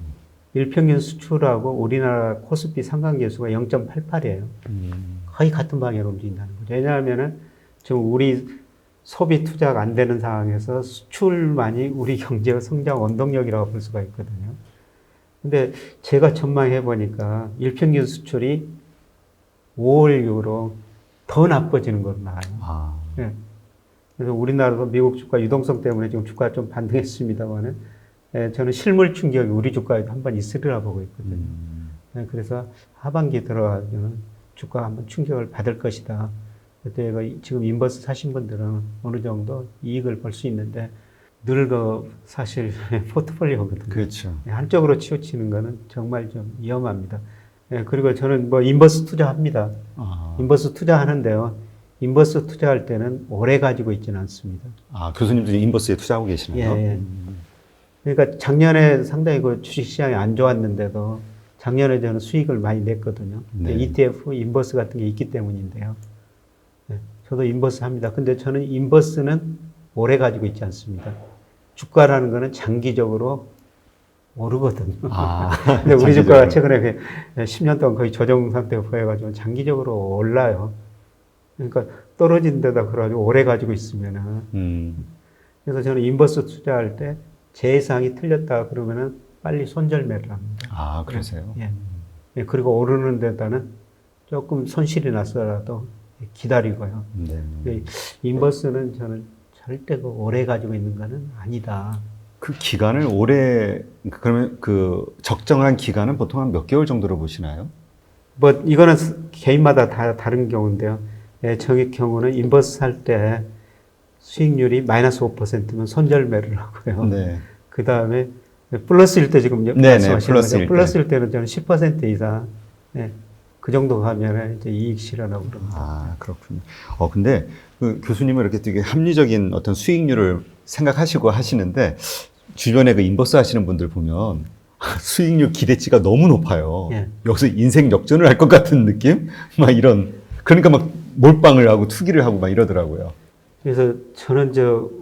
일평균 수출하고 우리나라 코스피 상관계수가 0.88이에요. 거의 같은 방향으로 움직인다는 거죠. 왜냐하면은 지금 우리 소비 투자가 안 되는 상황에서 수출만이 우리 경제의 성장 원동력이라고 볼 수가 있거든요. 근데 제가 전망해 보니까 일평균 수출이 5월 이후로 더 나빠지는 걸로 나와요. 아. 네. 그래서 우리나라도 미국 주가 유동성 때문에 지금 주가가 좀 반등했습니다만은 저는 실물 충격이 우리 주가에도 한번 있으리라 보고 있거든요. 그래서 하반기 들어가면 주가가 한번 충격을 받을 것이다. 그때 지금 인버스 사신 분들은 어느 정도 이익을 볼 수 있는데 늘 사실 포트폴리오거든요. 그렇죠. 한쪽으로 치우치는 거는 정말 좀 위험합니다. 그리고 저는 뭐 인버스 투자합니다. 아. 인버스 투자하는데요. 인버스 투자할 때는 오래 가지고 있지는 않습니다. 아, 교수님도 인버스에 투자하고 계시나요? 예. 그러니까 작년에 상당히 그 주식시장이 안 좋았는데도 작년에 저는 수익을 많이 냈거든요. 네. ETF, 인버스 같은 게 있기 때문인데요. 네, 저도 인버스 합니다. 근데 저는 인버스는 오래 가지고 있지 않습니다. 주가라는 거는 장기적으로 오르거든요. 아, 근데 우리 장기적으로. 주가가 최근에 10년 동안 거의 조정 상태가 보여가지고 장기적으로 올라요. 그러니까 떨어진 데다 그래가지고 오래 가지고 있으면은. 그래서 저는 인버스 투자할 때 제 예상이 틀렸다 그러면은 빨리 손절매를 합니다. 아, 그러세요? 예. 예, 그리고 오르는 데다는 조금 손실이 났어라도 기다리고요. 네. 인버스는 저는 절대 오래 가지고 있는 거는 아니다. 그 기간을 그러면 그 적정한 기간은 보통 한 몇 개월 정도로 보시나요? 뭐 이거는 개인마다 다 다른 경우인데요. 예, 저의 경우는 인버스 살 때 수익률이 마이너스 5%면 손절매를 하고요. 네. 그 다음에 플러스일 때 지금 말씀하시는 거죠. 플러스일 때는 저는 10% 이상, 네, 그 정도 가면 이제 이익 실현하고 그럽니다. 아, 그렇군요. 근데 그 교수님은 이렇게 되게 합리적인 어떤 수익률을 생각하시고 하시는데 주변에 그 인버스 하시는 분들 보면 수익률 기대치가 너무 높아요. 예. 여기서 인생 역전을 할 것 같은 느낌? 막 이런. 그러니까 막 몰빵을 하고 투기를 하고 막 이러더라고요. 그래서 저는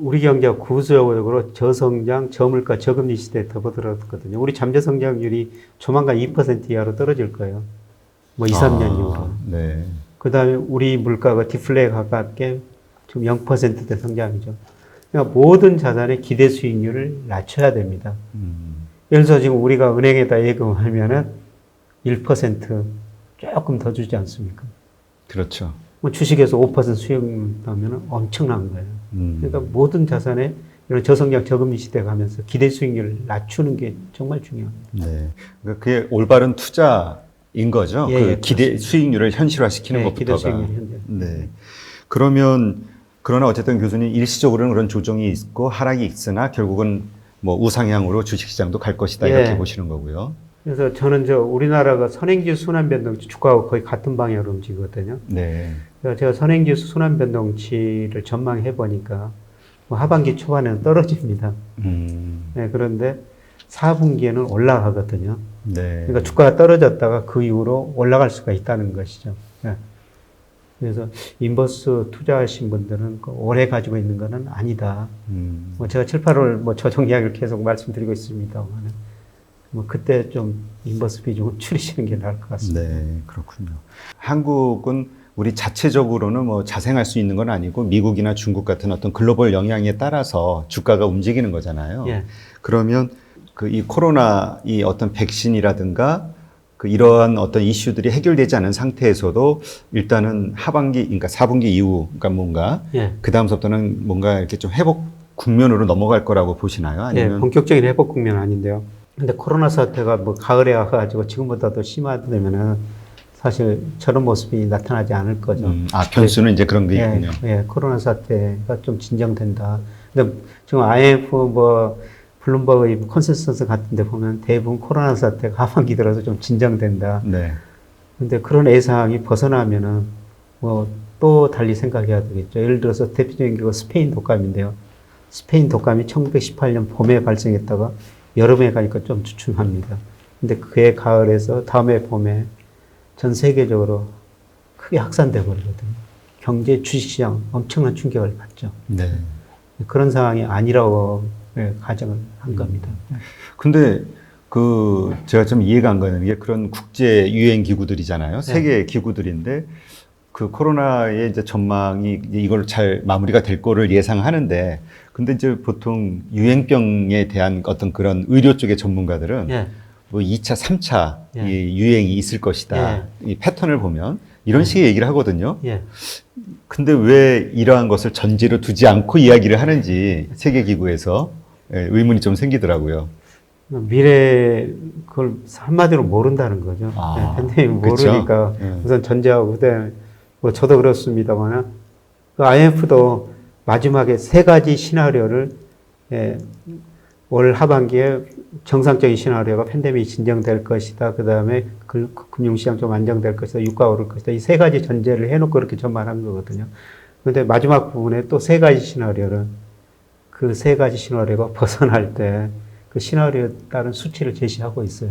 우리 경제가 구조적으로 저성장, 저물가, 저금리 시대에 접어들었거든요. 우리 잠재 성장률이 조만간 2% 이하로 떨어질 거예요. 뭐 2, 3년 이후로. 네. 그 다음에 우리 물가가 디플레에 가깝게 지금 0%대 성장이죠. 그러니까 모든 자산의 기대 수익률을 낮춰야 됩니다. 예를 들어서 지금 우리가 은행에다 예금하면은 1% 조금 더 주지 않습니까? 그렇죠. 뭐 주식에서 5% 수익 나면 엄청난 거예요. 그러니까 모든 자산에 이런 저성장 저금리 시대 가면서 기대 수익률을 낮추는 게 정말 중요합니다. 네. 그러니까 그게 올바른 투자인 거죠. 예, 그 예, 기대 그렇습니다. 수익률을 현실화시키는 네, 기대 것부터가. 수익률 현재. 네. 그러나 어쨌든 교수님 일시적으로는 그런 조정이 있고 하락이 있으나 결국은 뭐 우상향으로 주식시장도 갈 것이다 예. 이렇게 보시는 거고요. 그래서 저는 우리나라가 선행지수 순환 변동치 주가하고 거의 같은 방향으로 움직이거든요. 네. 그래서 제가 선행지수 순환 변동치를 전망해 보니까 뭐 하반기 초반에는 떨어집니다. 네, 그런데 4분기에는 올라가거든요. 네. 그러니까 주가가 떨어졌다가 그 이후로 올라갈 수가 있다는 것이죠. 네. 그래서 인버스 투자하신 분들은 오래 가지고 있는 것은 아니다. 뭐 제가 7, 8월 뭐 조정 이야기를 계속 말씀드리고 있습니다만 뭐 그때 좀 인버스 비중을 줄이시는 게 나을 것 같습니다. 네, 그렇군요. 한국은 우리 자체적으로는 뭐 자생할 수 있는 건 아니고 미국이나 중국 같은 어떤 글로벌 영향에 따라서 주가가 움직이는 거잖아요. 예. 그러면 그 이 코로나 이 어떤 백신이라든가 그 이러한 어떤 이슈들이 해결되지 않은 상태에서도 일단은 하반기, 그러니까 4분기 이후, 그러니까 뭔가 예. 그 다음부터는 뭔가 이렇게 좀 회복 국면으로 넘어갈 거라고 보시나요? 예, 아니면 본격적인 회복 국면은 아닌데요. 근데 코로나 사태가 뭐 가을에 와가지고 지금보다 더 심화되면은 사실 저런 모습이 나타나지 않을 거죠. 변수는 이제 그런 게 있군요. 예, 코로나 사태가 좀 진정된다. 근데 지금 IMF 뭐 블룸버그의 컨센서스 같은데 보면 대부분 코로나 사태가 하반기 들어서 좀 진정된다. 네. 근데 그런 예상이 벗어나면은 뭐 또 달리 생각해야 되겠죠. 예를 들어서 대표적인 게 스페인 독감인데요. 스페인 독감이 1918년 봄에 발생했다가 여름에 가니까 좀 주춤합니다. 근데 그해 가을에서 다음해 봄에 전 세계적으로 크게 확산돼 버리거든요. 경제 주식시장 엄청난 충격을 받죠. 네. 그런 상황이 아니라고 가정을 한 겁니다. 근데 그 제가 좀 이해가 안 가는 게 그런 국제 유행 기구들이잖아요. 세계 기구들인데 그 코로나의 이제 전망이 이제 이걸 잘 마무리가 될 거를 예상하는데 근데 이제 보통 유행병에 대한 어떤 그런 의료 쪽의 전문가들은 예. 뭐 2차, 3차 예. 이 유행이 있을 것이다. 이 패턴을 보면 이런 식의 얘기를 하거든요. 예. 근데 왜 이러한 것을 전제로 두지 않고 이야기를 하는지 세계기구에서 의문이 좀 생기더라고요. 미래 그걸 한마디로 모른다는 거죠. 아, 팬데믹 그쵸? 모르니까 예. 우선 전제하고 그다음에 뭐 저도 그렇습니다만 그 IMF도 마지막에 세 가지 시나리오를 올 하반기에 정상적인 시나리오가 팬데믹이 진정될 것이다. 그 다음에 금융시장 좀 안정될 것이다. 유가 오를 것이다. 이 세 가지 전제를 해놓고 그렇게 전망한 거거든요. 그런데 마지막 부분에 또 세 가지 시나리오를 그 세 가지 시나리오가 벗어날 때 그 시나리오에 따른 수치를 제시하고 있어요.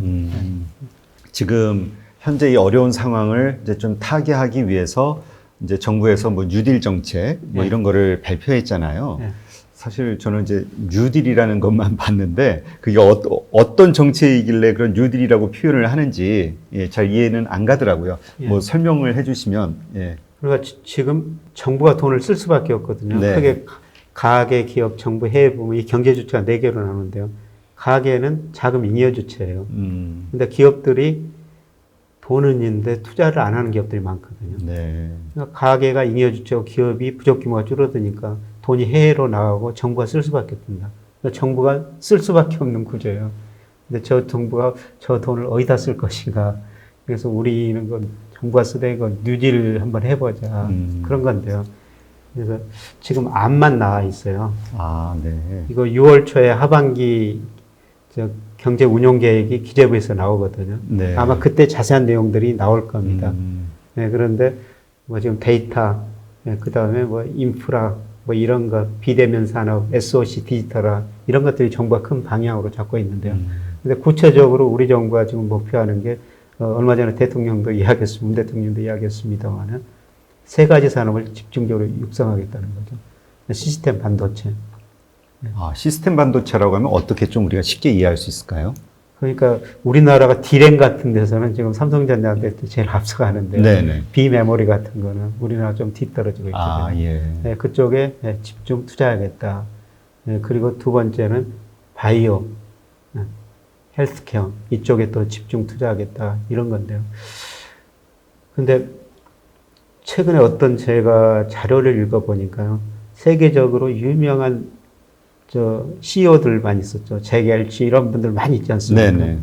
지금 현재 이 어려운 상황을 이제 좀 타개하기 위해서 이제 정부에서 뭐 뉴딜 정책 뭐 이런 거를 발표했잖아요. 사실 저는 이제 뉴딜이라는 것만 봤는데 그게 어떤 정책이길래 그런 뉴딜이라고 표현을 하는지 잘 이해는 안 가더라고요. 뭐 설명을 해주시면. 그러니까 지금 정부가 돈을 쓸 수밖에 없거든요. 네. 크게 가계, 기업, 정부, 해외 부문 이 경제 주체가 4개로 나누는데요. 가계는 자금 잉여 주체예요. 근데 기업들이 돈은 있는데 투자를 안 하는 기업들이 많거든요. 네. 그러니까 가계가 잉여 주체고 기업이 부족 규모가 줄어드니까 돈이 해외로 나가고 정부가 쓸 수밖에 없습니다. 그러니까 정부가 쓸 수밖에 없는 구조예요. 근데 저 정부가 저 돈을 어디다 쓸 것인가. 그래서 우리는 그 정부가 쓰되 그 뉴딜 한번 해보자. 그런 건데요. 그래서 지금 안만 나와 있어요. 아, 네. 이거 6월 초에 하반기 경제 운용 계획이 기재부에서 나오거든요. 네. 아마 그때 자세한 내용들이 나올 겁니다. 네, 그런데 뭐 지금 데이터, 그 다음에 뭐 인프라, 뭐 이런 거 비대면 산업, SOC 디지털화 이런 것들이 정부가 큰 방향으로 잡고 있는데요. 근데 구체적으로 우리 정부가 지금 목표하는 게 얼마 전에 대통령도 이야기했습니다. 문 대통령도 이야기했습니다만은 세 가지 산업을 집중적으로 육성하겠다는 거죠. 시스템 반도체. 아, 시스템 반도체라고 하면 어떻게 좀 우리가 쉽게 이해할 수 있을까요? 그러니까 우리나라가 D램 같은 데서는 지금 삼성전자한테 제일 앞서가는데 네네. 비메모리 같은 거는 우리나라 좀 뒤떨어지고 있거든요. 아, 예. 네, 그쪽에 집중 투자하겠다. 네, 그리고 두 번째는 바이오, 헬스케어 이쪽에 또 집중 투자하겠다 이런 건데요. 근데 최근에 어떤 제가 자료를 읽어보니까요. 세계적으로 유명한 CEO들 많이 있었죠. 잭 웰치 이런 분들 많이 있지 않습니까? 네네.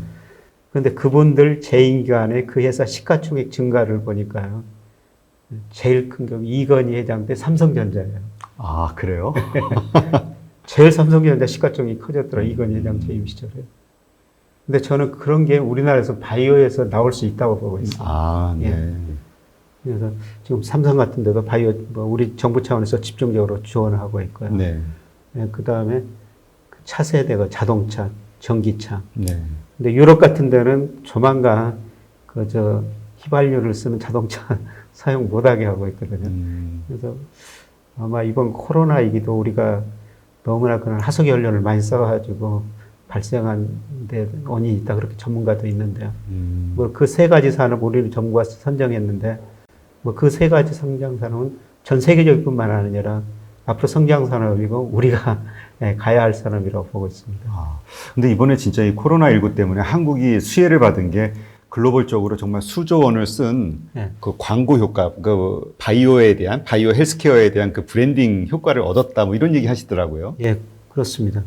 그런데 그분들 재임 기간에 그 회사 시가총액 증가를 보니까요. 제일 큰 게 이건희 회장 때 삼성전자예요. 아, 그래요? 제일 삼성전자 시가총액이 커졌더라. 이건희 회장 재임 시절에. 근데 저는 그런 게 우리나라에서 바이오에서 나올 수 있다고 보고 있어요. 아, 네. 예. 그래서 지금 삼성 같은 데도 바이오, 우리 정부 차원에서 집중적으로 지원을 하고 있고요. 네. 네, 그 다음에 차세대가 자동차, 전기차. 네. 근데 유럽 같은 데는 조만간 휘발유를 쓰는 자동차 사용 못하게 하고 있거든요. 그래서 아마 이번 코로나 위기도 우리가 너무나 그런 하석 연료를 많이 써가지고 발생한 데 원인이 있다 그렇게 전문가도 있는데요. 뭐 그 세 가지 산업 우리는 정부가 선정했는데 뭐 그 세 가지 성장 산업은 전 세계적일 뿐만 아니라 앞으로 성장 산업이고 우리가 가야 할 산업이라고 보고 있습니다. 아, 근데 이번에 진짜 이 코로나19 때문에 한국이 수혜를 받은 게 글로벌적으로 정말 수조 원을 쓴 그 광고 효과, 그 바이오에 대한, 바이오 헬스케어에 대한 그 브랜딩 효과를 얻었다, 뭐 이런 얘기 하시더라고요. 예, 그렇습니다.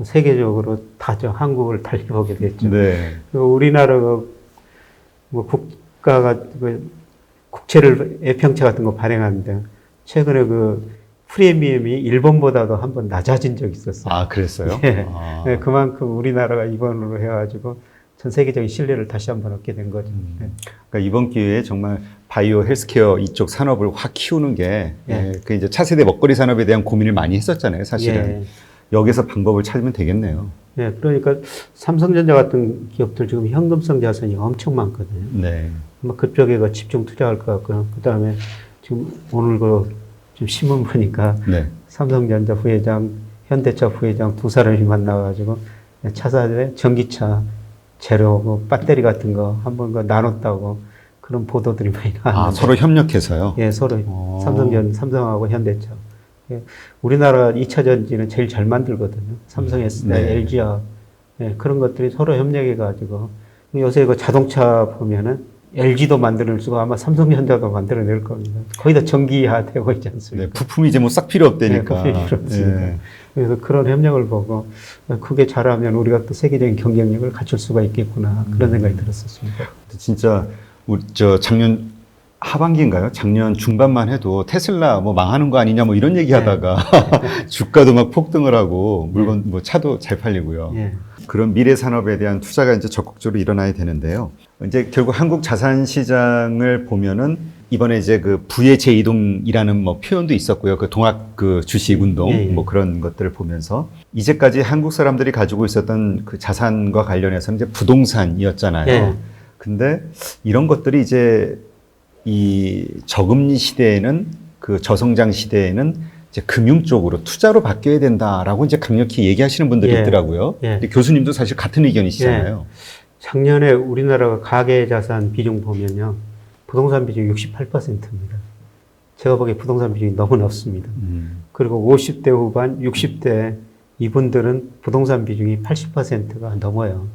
세계적으로 다 한국을 달리보게 됐죠. 네. 우리나라가 뭐 국가가 국채를 애평채 같은 거 발행하는데 최근에 그 프리미엄이 일본보다도 한번 낮아진 적이 있었어요. 아, 그랬어요? 예. 아. 네, 그만큼 우리나라가 이번으로 해가지고 전 세계적인 신뢰를 다시 한번 얻게 된 거죠. 그러니까 이번 기회에 정말 바이오 헬스케어 이쪽 산업을 확 키우는 게, 그 이제 차세대 먹거리 산업에 대한 고민을 많이 했었잖아요, 사실은. 여기서 방법을 찾으면 되겠네요. 네, 그러니까 삼성전자 같은 기업들 지금 현금성 자산이 엄청 많거든요. 네. 아마 그쪽에 집중 투자할 것 같고요. 그 다음에 지금 오늘 좀 신문 보니까 네. 삼성전자 부회장, 현대차 부회장 두 사람이 만나가지고 차사대 전기차 재료, 배터리 같은 거 한번 나눴다고 그런 보도들이 많이 나왔는데. 아, 서로 협력해서요? 예, 서로. 삼성하고 현대차. 예, 우리나라 2차 전지는 제일 잘 만들거든요. 삼성, SDI, LG와. 예, 그런 것들이 서로 협력해가지고. 요새 자동차 보면은 LG도 만들어낼 수고 아마 삼성전자도 만들어낼 겁니다. 거의 다 전기화되고 있지 않습니까? 네, 부품이 이제 뭐 싹 필요 없다니까. 네, 필요 없습니다. 그래서 그런 협력을 보고 그게 잘하면 우리가 또 세계적인 경쟁력을 갖출 수가 있겠구나 그런 생각이 들었었습니다. 진짜 우리 작년 하반기인가요? 작년 중반만 해도 테슬라 뭐 망하는 거 아니냐 뭐 이런 얘기하다가 주가도 막 폭등을 하고 물건 뭐 차도 잘 팔리고요. 그런 미래 산업에 대한 투자가 이제 적극적으로 일어나야 되는데요. 이제 결국 한국 자산 시장을 보면은 이번에 이제 그 부의 재이동이라는 뭐 표현도 있었고요. 그 동학 그 주식 운동 뭐 그런 것들을 보면서 이제까지 한국 사람들이 가지고 있었던 그 자산과 관련해서는 이제 부동산이었잖아요. 근데 이런 것들이 이제 이 저금리 시대에는 그 저성장 시대에는 이제 금융 쪽으로 투자로 바뀌어야 된다라고 이제 강력히 얘기하시는 분들이 있더라고요. 근데 교수님도 사실 같은 의견이시잖아요. 작년에 우리나라가 가계 자산 비중 보면요. 부동산 비중이 68%입니다. 제가 보기에 부동산 비중이 너무 높습니다. 그리고 50대 후반, 60대 이분들은 부동산 비중이 80%가 넘어요.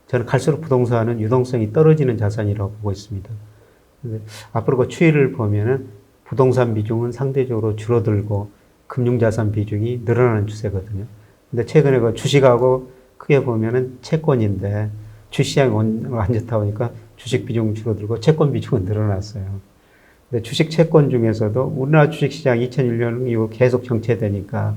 저는 갈수록 부동산은 유동성이 떨어지는 자산이라고 보고 있습니다. 앞으로 그 추이를 보면은 부동산 비중은 상대적으로 줄어들고 금융자산 비중이 늘어나는 추세거든요. 근데 최근에 그 주식하고 크게 보면은 채권인데 주시장이 안 좋다 보니까 주식 비중은 줄어들고 채권 비중은 늘어났어요. 근데 주식 채권 중에서도 우리나라 주식시장 2001년 이후 계속 정체되니까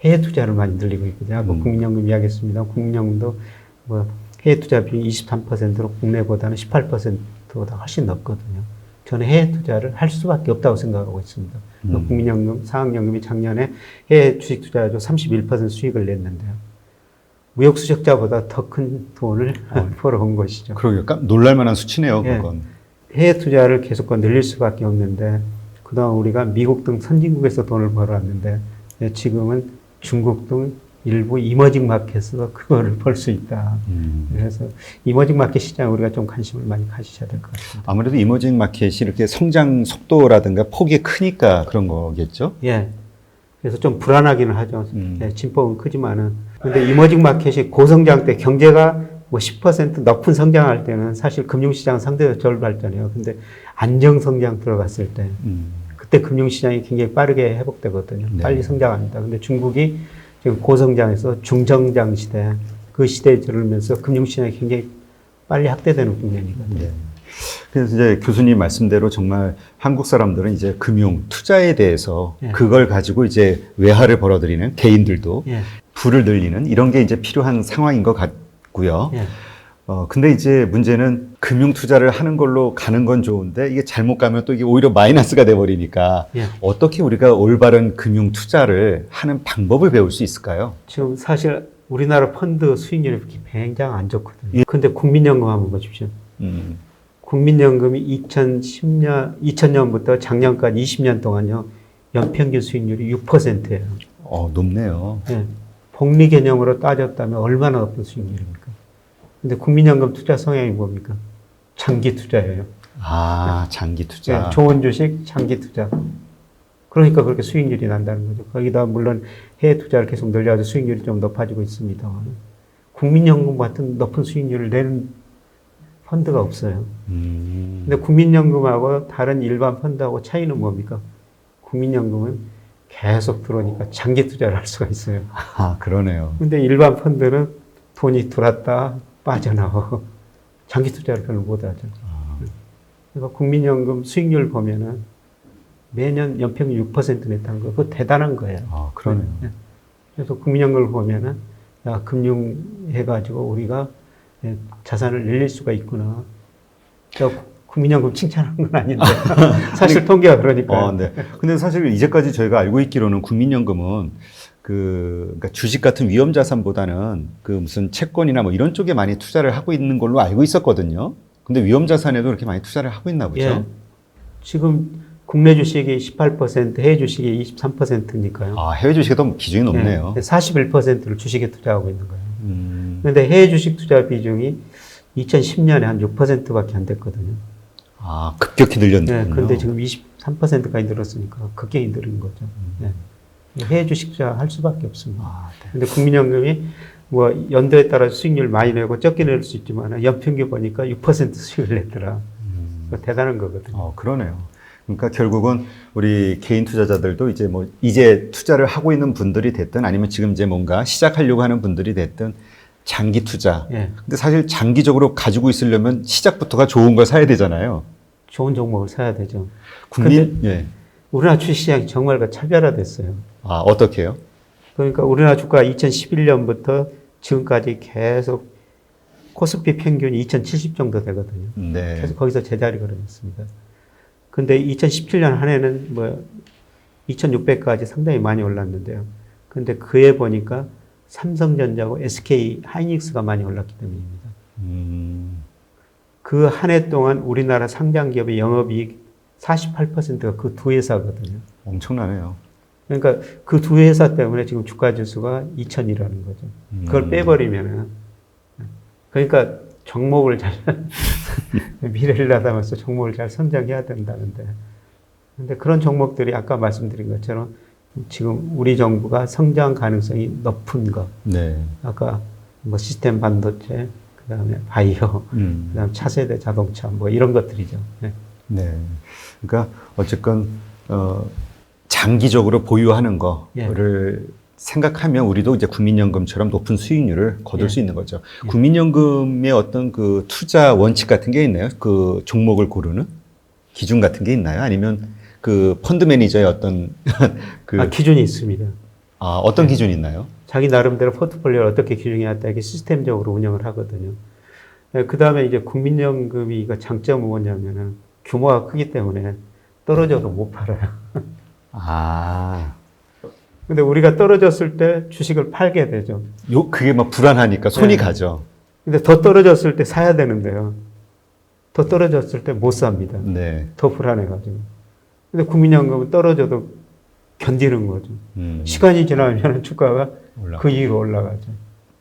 해외 투자를 많이 늘리고 있거든요. 뭐 국민연금 이야기했습니다. 국민연금도 뭐 해외 투자 비중이 23%로 국내보다는 18%보다 훨씬 높거든요. 저는 해외 투자를 할 수밖에 없다고 생각하고 있습니다. 국민연금, 상학연금이 작년에 해외 주식 투자로 31% 수익을 냈는데요. 무역 수적자보다 더 큰 돈을 벌어온 것이죠. 그러게요. 놀랄만한 수치네요. 예. 그건. 해외 투자를 계속 늘릴 수밖에 없는데 그동안 우리가 미국 등 선진국에서 돈을 벌어왔는데 지금은 중국 등 일부 이머징 마켓에서 그거를 벌 수 있다. 그래서 이머징 마켓 시장에 우리가 좀 관심을 많이 가지셔야 될 것 같습니다. 아무래도 이머징 마켓이 이렇게 성장 속도라든가 폭이 크니까 그런 거겠죠? 예. 그래서 좀 불안하기는 하죠. 예, 진폭은 크지만은. 근데 이머징 마켓이 고성장 때 경제가 뭐 10% 높은 성장할 때는 사실 금융시장은 상대적으로 덜 발전해요. 근데 안정성장 들어갔을 때 그때 금융시장이 굉장히 빠르게 회복되거든요. 네. 빨리 성장합니다. 근데 중국이 지금 고성장에서 중성장 시대, 그 시대에 들으면서 금융시장이 굉장히 빨리 확대되는 국면이거든요. 네. 그래서 이제 교수님 말씀대로 정말 한국 사람들은 이제 금융, 투자에 대해서 예. 그걸 가지고 이제 외화를 벌어들이는 개인들도 예. 부를 늘리는 이런 게 이제 필요한 상황인 것 같고요. 예. 근데 이제 문제는 금융 투자를 하는 걸로 가는 건 좋은데 이게 잘못 가면 또 이게 오히려 마이너스가 돼버리니까 예. 어떻게 우리가 올바른 금융 투자를 하는 방법을 배울 수 있을까요? 지금 사실 우리나라 펀드 수익률이 굉장히 안 좋거든요. 근데 국민연금 한번 보십시오. 국민연금이 2000년부터 작년까지 20년 동안요, 연평균 수익률이 6%예요. 높네요. 예. 복리 개념으로 따졌다면 얼마나 높은 수익률입니까? 근데 국민연금 투자 성향이 뭡니까? 장기 투자예요. 장기 투자. 예, 좋은 주식, 장기 투자. 그러니까 그렇게 수익률이 난다는 거죠. 거기다 물론 해외 투자를 계속 늘려서 수익률이 좀 높아지고 있습니다. 국민연금 같은 높은 수익률을 내는 펀드가 없어요. 근데 국민연금하고 다른 일반 펀드하고 차이는 뭡니까? 국민연금은 계속 들어오니까 장기 투자를 할 수가 있어요. 그러네요. 근데 일반 펀드는 돈이 들어왔다 빠져나오고 장기 투자를 별로 못하죠. 그러니까 국민연금 수익률 보면은 매년 연평균 6% 냈다는 거, 그거 대단한 거예요. 그러네요. 그래서 국민연금을 보면은 야, 금융 해가지고 우리가 자산을 늘릴 수가 있구나. 저 국민연금 칭찬하는 건 아닌데 사실 통계가 그러니까. 네. 근데 사실 이제까지 저희가 알고 있기로는 국민연금은 그러니까 주식 같은 위험 자산보다는 그 무슨 채권이나 뭐 이런 쪽에 많이 투자를 하고 있는 걸로 알고 있었거든요. 근데 위험 자산에도 그렇게 많이 투자를 하고 있나 보죠. 예. 지금 국내 주식이 18%, 해외 주식이 23%니까요. 해외 주식이 더 비중이 높네요. 41%를 주식에 투자하고 있는 거예요. 그런데 해외 주식 투자 비중이 2010년에 한 6%밖에 안 됐거든요. 급격히 늘렸네요. 네, 그런데 지금 23%까지 늘었으니까 급격히 늘은 거죠. 네. 해외 주식 투자 할 수밖에 없습니다. 그런데 국민연금이 뭐 연도에 따라 수익률 많이 내고 적게 낼 수 있지만 연평균 보니까 6% 수익을 냈더라. 대단한 거거든요. 그러네요. 그러니까 결국은 우리 개인 투자자들도 이제 투자를 하고 있는 분들이 됐든 아니면 지금 이제 뭔가 시작하려고 하는 분들이 됐든 장기 투자. 예. 근데 사실 장기적으로 가지고 있으려면 시작부터가 좋은 걸 사야 되잖아요. 좋은 종목을 사야 되죠. 예. 우리나라 주식시장이 정말 차별화됐어요. 어떻게요? 그러니까 우리나라 주가 2011년부터 지금까지 계속 코스피 평균이 2070 정도 되거든요. 네. 계속 거기서 제자리 걸어졌습니다. 근데 2017년 한 해는 2600까지 상당히 많이 올랐는데요. 근데 그해 보니까 삼성전자하고 SK 하이닉스가 많이 올랐기 때문입니다. 그 한 해 동안 우리나라 상장 기업의 영업이익 48%가 그 두 회사거든요. 엄청나네요. 그러니까 그 두 회사 때문에 지금 주가 지수가 2000이라는 거죠. 그걸 빼버리면은, 그러니까 종목을 잘, 미래를 나다면서 종목을 잘 선정해야 된다는데. 근데 그런 종목들이 아까 말씀드린 것처럼 지금 우리 정부가 성장 가능성이 높은 것. 네. 아까 뭐 시스템 반도체, 그 다음에 바이오, 그 다음에 차세대 자동차, 뭐 이런 것들이죠. 네. 네. 그러니까 어쨌건, 장기적으로 보유하는 거를 생각하면 우리도 이제 국민연금처럼 높은 수익률을 거둘 수 있는 거죠. 국민연금의 어떤 그 투자 원칙 같은 게 있나요? 그 종목을 고르는 기준 같은 게 있나요? 아니면 그 펀드 매니저의 어떤 기준이 있습니다. 어떤 기준이 있나요? 자기 나름대로 포트폴리오를 어떻게 규정해야 이렇게 시스템적으로 운영을 하거든요. 그 다음에 이제 국민연금이 장점은 뭐냐면은 규모가 크기 때문에 떨어져도 못 팔아요. 아, 근데 우리가 떨어졌을 때 주식을 팔게 되죠. 그게 막 불안하니까 손이 네. 가죠. 근데 더 떨어졌을 때 사야 되는데요. 더 떨어졌을 때 못 삽니다. 네. 더 불안해가지고. 근데 국민연금은 떨어져도 견디는 거죠. 시간이 지나면 주가가 올라가죠. 그 이후로 올라가죠.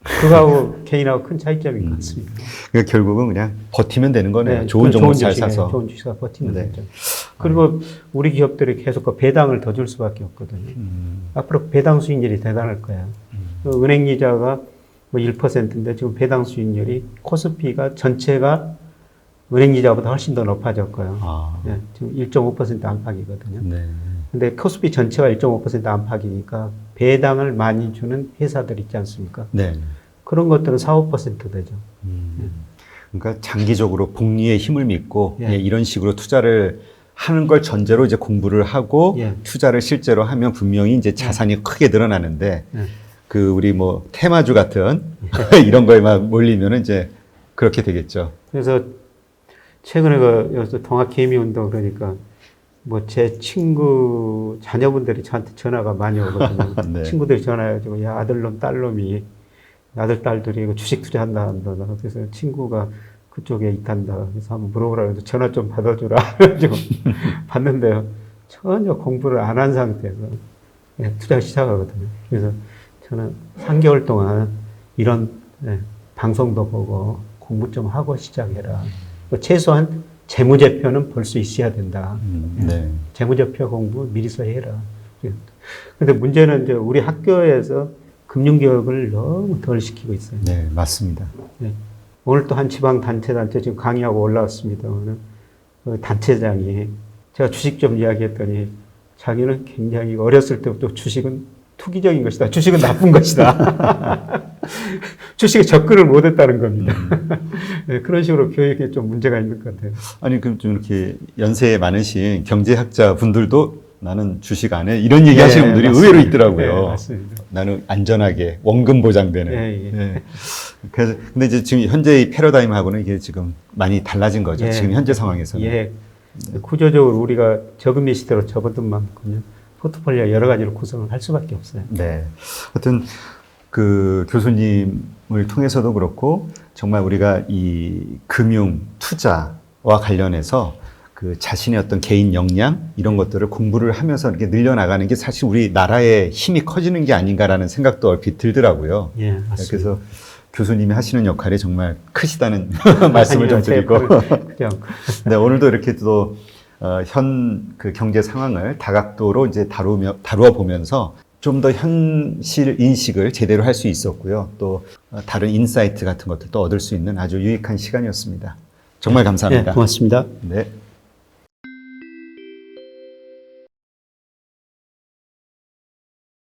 그거하고 개인하고 큰 차이점인 것 같습니다. 그러니까 결국은 그냥 버티면 되는 거네요. 네, 좋은 종목 잘 주식에, 사서. 좋은 주식사 버티면 네. 되죠. 그리고 우리 기업들이 계속 그 배당을 더 줄 수밖에 없거든요. 앞으로 배당 수익률이 대단할 거예요. 그 은행 이자가 뭐 1%인데 지금 배당 수익률이 코스피가 전체가 은행 이자보다 훨씬 더 높아졌고요. 아, 예, 지금 1.5% 안팎이거든요. 네. 근데 코스피 전체가 1.5% 안팎이니까 배당을 많이 주는 회사들 있지 않습니까? 네. 그런 것들은 4, 5% 되죠. 그러니까 장기적으로 복리의 힘을 믿고 예. 예, 이런 식으로 투자를 하는 걸 전제로 이제 공부를 하고 예. 투자를 실제로 하면 분명히 이제 자산이 크게 늘어나는데 예. 그 우리 뭐 테마주 같은 이런 거에만 몰리면은 이제 그렇게 되겠죠. 그래서 최근에 여기서 동학개미운동 그러니까 뭐 제 친구 자녀분들이 저한테 전화가 많이 오거든요. 네. 친구들이 전화해가지고 야 아들놈 딸놈이 아들 딸들이 이거 주식 투자한다 한다. 그래서 친구가 그쪽에 있단다. 그래서 한번 물어보라 해서 전화 좀 받아주라. 그래가지고 받는데요. 전혀 공부를 안 한 상태에서 예, 투자 시작하거든요. 그래서 저는 3개월 동안 이런 예, 방송도 보고 공부 좀 하고 시작해라. 최소한 재무제표는 볼 수 있어야 된다. 네. 재무제표 공부 미리서 해라. 근데 문제는 이제 우리 학교에서 금융교육을 너무 덜 시키고 있어요. 네, 맞습니다. 네. 오늘 또 한 지방 단체 지금 강의하고 올라왔습니다만은 그 단체장이 제가 주식 좀 이야기했더니 자기는 굉장히 어렸을 때부터 주식은 투기적인 것이다. 주식은 나쁜 것이다. 주식에 접근을 못했다는 겁니다. 네, 그런 식으로 교육에 좀 문제가 있는 것 같아요. 아니 그럼 좀 이렇게 연세에 많으신 경제학자 분들도 나는 주식 안 해 이런 얘기 하시는 분들이 맞습니다. 의외로 있더라고요. 네, 맞습니다. 나는 안전하게 원금 보장되는. 예, 예. 네. 그래서 근데 이제 지금 현재 이 패러다임하고는 이게 지금 많이 달라진 거죠. 예. 지금 현재 상황에서는. 예. 구조적으로 우리가 저금리 시대로 접어든 만큼요. 포트폴리오 여러 가지로 구성을 할 수밖에 없어요. 네. 하여튼 그 교수님을 통해서도 그렇고 정말 우리가 이 금융 투자와 관련해서 그 자신의 어떤 개인 역량 이런 것들을 공부를 하면서 이렇게 늘려나가는 게 사실 우리 나라의 힘이 커지는 게 아닌가라는 생각도 얼핏 들더라고요. 예, 맞습니다. 그래서 교수님이 하시는 역할이 정말 크시다는 말씀을 좀 드리고. 그냥 네, 오늘도 이렇게 또 현 그 경제 상황을 다각도로 이제 다루어 보면서 좀 더 현실 인식을 제대로 할 수 있었고요. 또 다른 인사이트 같은 것들도 얻을 수 있는 아주 유익한 시간이었습니다. 정말 감사합니다. 네, 고맙습니다. 네.